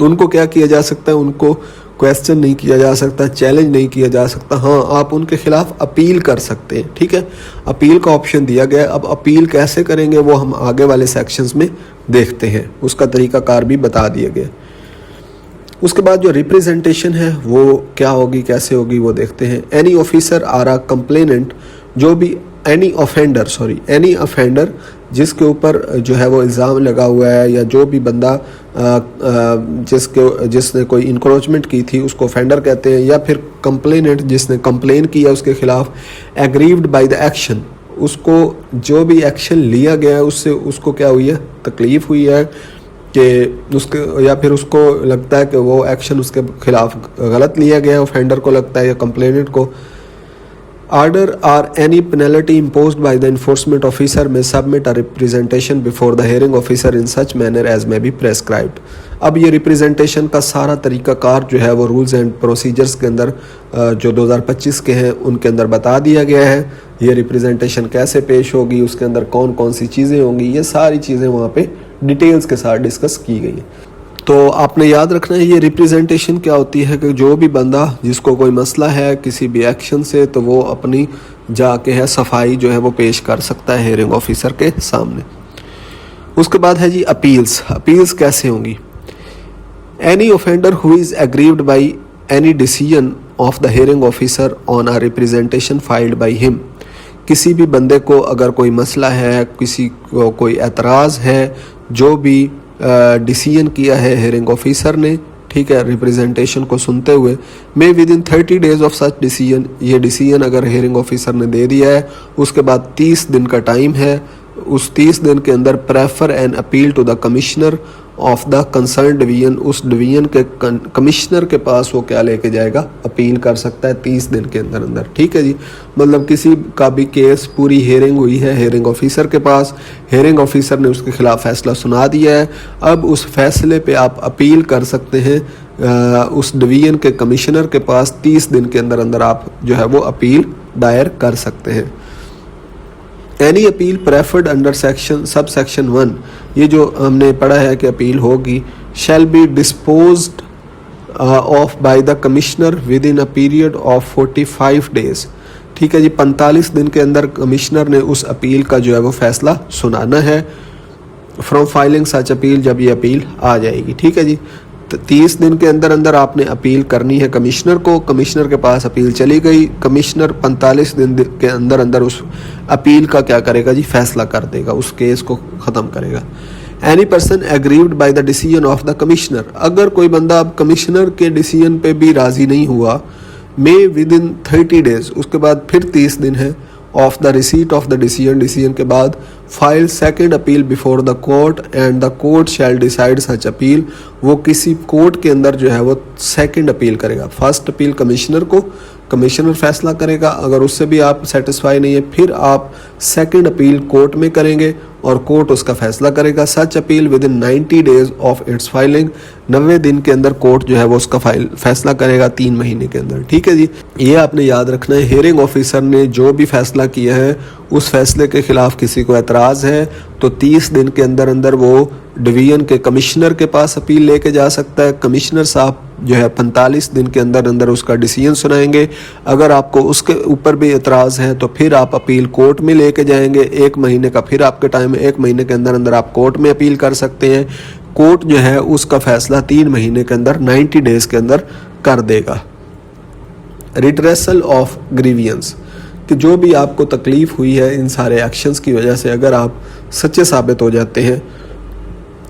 उनको क्या किया जा सकता है, उनको क्वेश्चन नहीं किया जा सकता, चैलेंज नहीं किया जा सकता। हाँ, आप उनके खिलाफ अपील कर सकते हैं, ठीक है। अपील का ऑप्शन दिया गया है। अब अपील कैसे करेंगे वो हम आगे वाले सेक्शंस में देखते हैं, उसका तरीकाकार भी बता दिया गया। उसके बाद जो रिप्रेजेंटेशन है वो क्या होगी, कैसे होगी वो देखते हैं। Any officer or a complainant, जो भी एनी ऑफेंडर जिसके ऊपर जो है वो इल्ज़ाम लगा हुआ है, या जो भी बंदा जिसने कोई इंक्रोचमेंट की थी उसको ऑफेंडर कहते हैं, या फिर कंप्लेनेंट जिसने कंप्लेन किया उसके खिलाफ, एग्रीव्ड बाय द एक्शन, उसको जो भी एक्शन लिया गया है उससे उसको क्या हुई है, तकलीफ हुई है कि उसके, या फिर उसको लगता है कि वो एक्शन उसके खिलाफ गलत लिया गया है, ऑफेंडर को लगता है या कंप्लेनेंट को। Order or any penalty imposed by the enforcement officer may submit a representation before the hearing officer in such manner as may be prescribed। अब ये रिप्रेजेंटेशन का सारा तरीकाकार जो है वो रूल्स एंड प्रोसीजर्स के अंदर जो 2025 के हैं उनके अंदर बता दिया गया है। ये रिप्रेजेंटेशन कैसे पेश होगी, उसके अंदर कौन कौन सी चीज़ें होंगी, ये सारी चीज़ें वहाँ पे डिटेल्स के साथ डिस्कस की गई हैं। तो आपने याद रखना है ये रिप्रेजेंटेशन क्या होती है कि जो भी बंदा जिसको कोई मसला है किसी भी एक्शन से, तो वो अपनी जाके है सफाई जो है वो पेश कर सकता है हेयरिंग ऑफिसर के सामने। उसके बाद है जी अपील्स कैसे होंगी। Any offender who is aggrieved by any decision of the hearing officer on a representation filed by him, किसी भी बंदे को अगर कोई मसला है, किसी को कोई एतराज़ है, जो भी डिसीजन किया है हेयरिंग ऑफिसर ने, ठीक है, रिप्रेजेंटेशन को सुनते हुए, may within 30 days of such decision, ये डिसीजन अगर हेयरिंग ऑफिसर ने दे दिया है उसके बाद 30 दिन का टाइम है, उस 30 दिन के अंदर prefer an appeal to the commissioner of the concern division, उस डिवीजन के कमिश्नर के पास वो क्या लेके जाएगा, अपील कर सकता है 30 दिन के अंदर अंदर, ठीक है जी। मतलब किसी का भी केस, पूरी हेयरिंग हुई है हेयरिंग ऑफिसर के पास, हेयरिंग ऑफिसर ने उसके खिलाफ फैसला सुना दिया है, अब उस फैसले पे आप अपील कर सकते हैं उस डिवीजन के कमिश्नर के पास। 30 दिन के अंदर अंदर आप जो है वो अपील दायर कर सकते हैं। Any appeal preferred under sub section 1, ये जो हमने पढ़ा है कि अपील होगी, shall be disposed of by the commissioner with in a period of 45 days, ठीक है जी। 45 दिन के अंदर कमिश्नर ने उस अपील का जो है वो फैसला सुनाना है, फ्रॉम फाइलिंग सच अपील, जब ये अपील आ जाएगी, ठीक है जी। 30 दिन के अंदर अंदर आपने अपील करनी है कमिश्नर को, कमिश्नर के पास अपील चली गई, कमिश्नर 45 दिन के अंदर अंदर उस अपील का क्या करेगा जी, फैसला कर देगा, उस केस को ख़त्म करेगा। Any person aggrieved by the decision of the commissioner, अगर कोई बंदा अब कमिश्नर के डिसीजन पे भी राज़ी नहीं हुआ, मे विद इन 30 डेज, उसके बाद फिर 30 दिन है, of the receipt of the decision के बाद file second appeal before the court and the court shell decide such appeal, वो किसी कोर्ट के अंदर जो है वो सेकेंड अपील करेगा। फर्स्ट अपील कमिश्नर को, कमिश्नर फैसला करेगा, अगर उससे भी आप सेटिस्फाई नहीं है फिर आप सेकेंड अपील कोर्ट में करेंगे और कोर्ट उसका फैसला करेगा। Such appeal within 90 days of its filing, 90 दिन के अंदर कोर्ट जो है वो उसका फैसला करेगा, 3 महीने के अंदर, ठीक है जी। ये आपने याद रखना है। हेयरिंग ऑफिसर ने जो भी फैसला किया है उस फैसले के खिलाफ किसी को एतराज़ है तो 30 दिन के अंदर अंदर वो डिवीजन के कमिश्नर के पास अपील लेके जा सकता है। कमिश्नर साहब जो है 45 दिन के अंदर अंदर उसका डिसीजन सुनाएंगे। अगर आपको उसके ऊपर भी एतराज़ है तो फिर आप अपील कोर्ट में लेके जाएंगे, 1 महीने का फिर आपके टाइम है, 1 महीने के अंदर अंदर आप कोर्ट में अपील कर सकते हैं। कोर्ट जो है उसका फैसला 3 महीने के अंदर 90 डेज के अंदर कर देगा। रिड्रेसल ऑफ ग्रीवियंस, कि जो भी आपको तकलीफ हुई है इन सारे एक्शंस की वजह से, अगर आप सच्चे साबित हो जाते हैं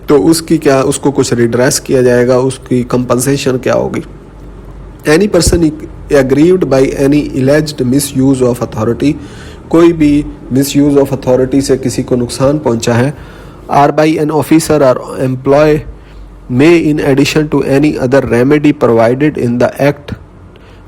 तो उसकी क्या, उसको कुछ रिड्रेस किया जाएगा, उसकी कंपनसेशन क्या होगी। Any person aggrieved by any एलिज्ड miss use of authority, कोई भी मिस यूज़ ऑफ अथॉरिटी से किसी को नुकसान पहुंचा है, or by an officer or employ may in addition to any other remedy provided in the act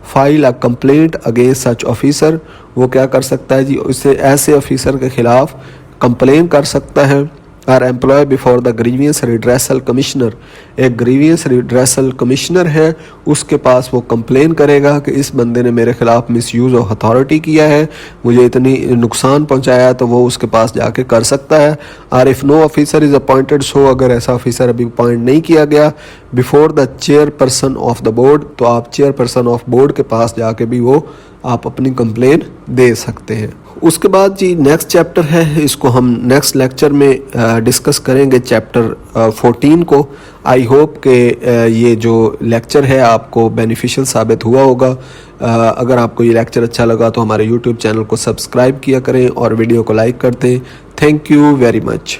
file a complaint against such officer, वो क्या कर सकता है जी, उससे ऐसे ऑफिसर के खिलाफ कंप्लेन कर सकता है or employ before the grievance redressal commissioner. एक ग्रीवियंस रिड्रेसल कमिश्नर है, उसके पास वो कंप्लेन करेगा कि इस बंदे ने मेरे खिलाफ मिसयूज ऑफ अथॉरिटी किया है, मुझे इतनी नुकसान पहुंचाया, तो वो उसके पास जाके कर सकता है। और if no officer is appointed, so अगर ऐसा ऑफिसर अभी अपॉइंट नहीं किया गया, before the chairperson of the board, तो आप चेयरपर्सन ऑफ बोर्ड के पास जाके भी वो आप अपनी कंप्लेन दे सकते हैं। उसके बाद जी नेक्स्ट चैप्टर है, इसको हम नेक्स्ट लेक्चर में डिस्कस करेंगे, चैप्टर 14 को। आई होप कि ये जो लेक्चर है आपको बेनिफिशियल साबित हुआ होगा। अगर आपको ये लेक्चर अच्छा लगा तो हमारे यूट्यूब चैनल को सब्सक्राइब किया करें और वीडियो को लाइक कर दें। Thank you very much.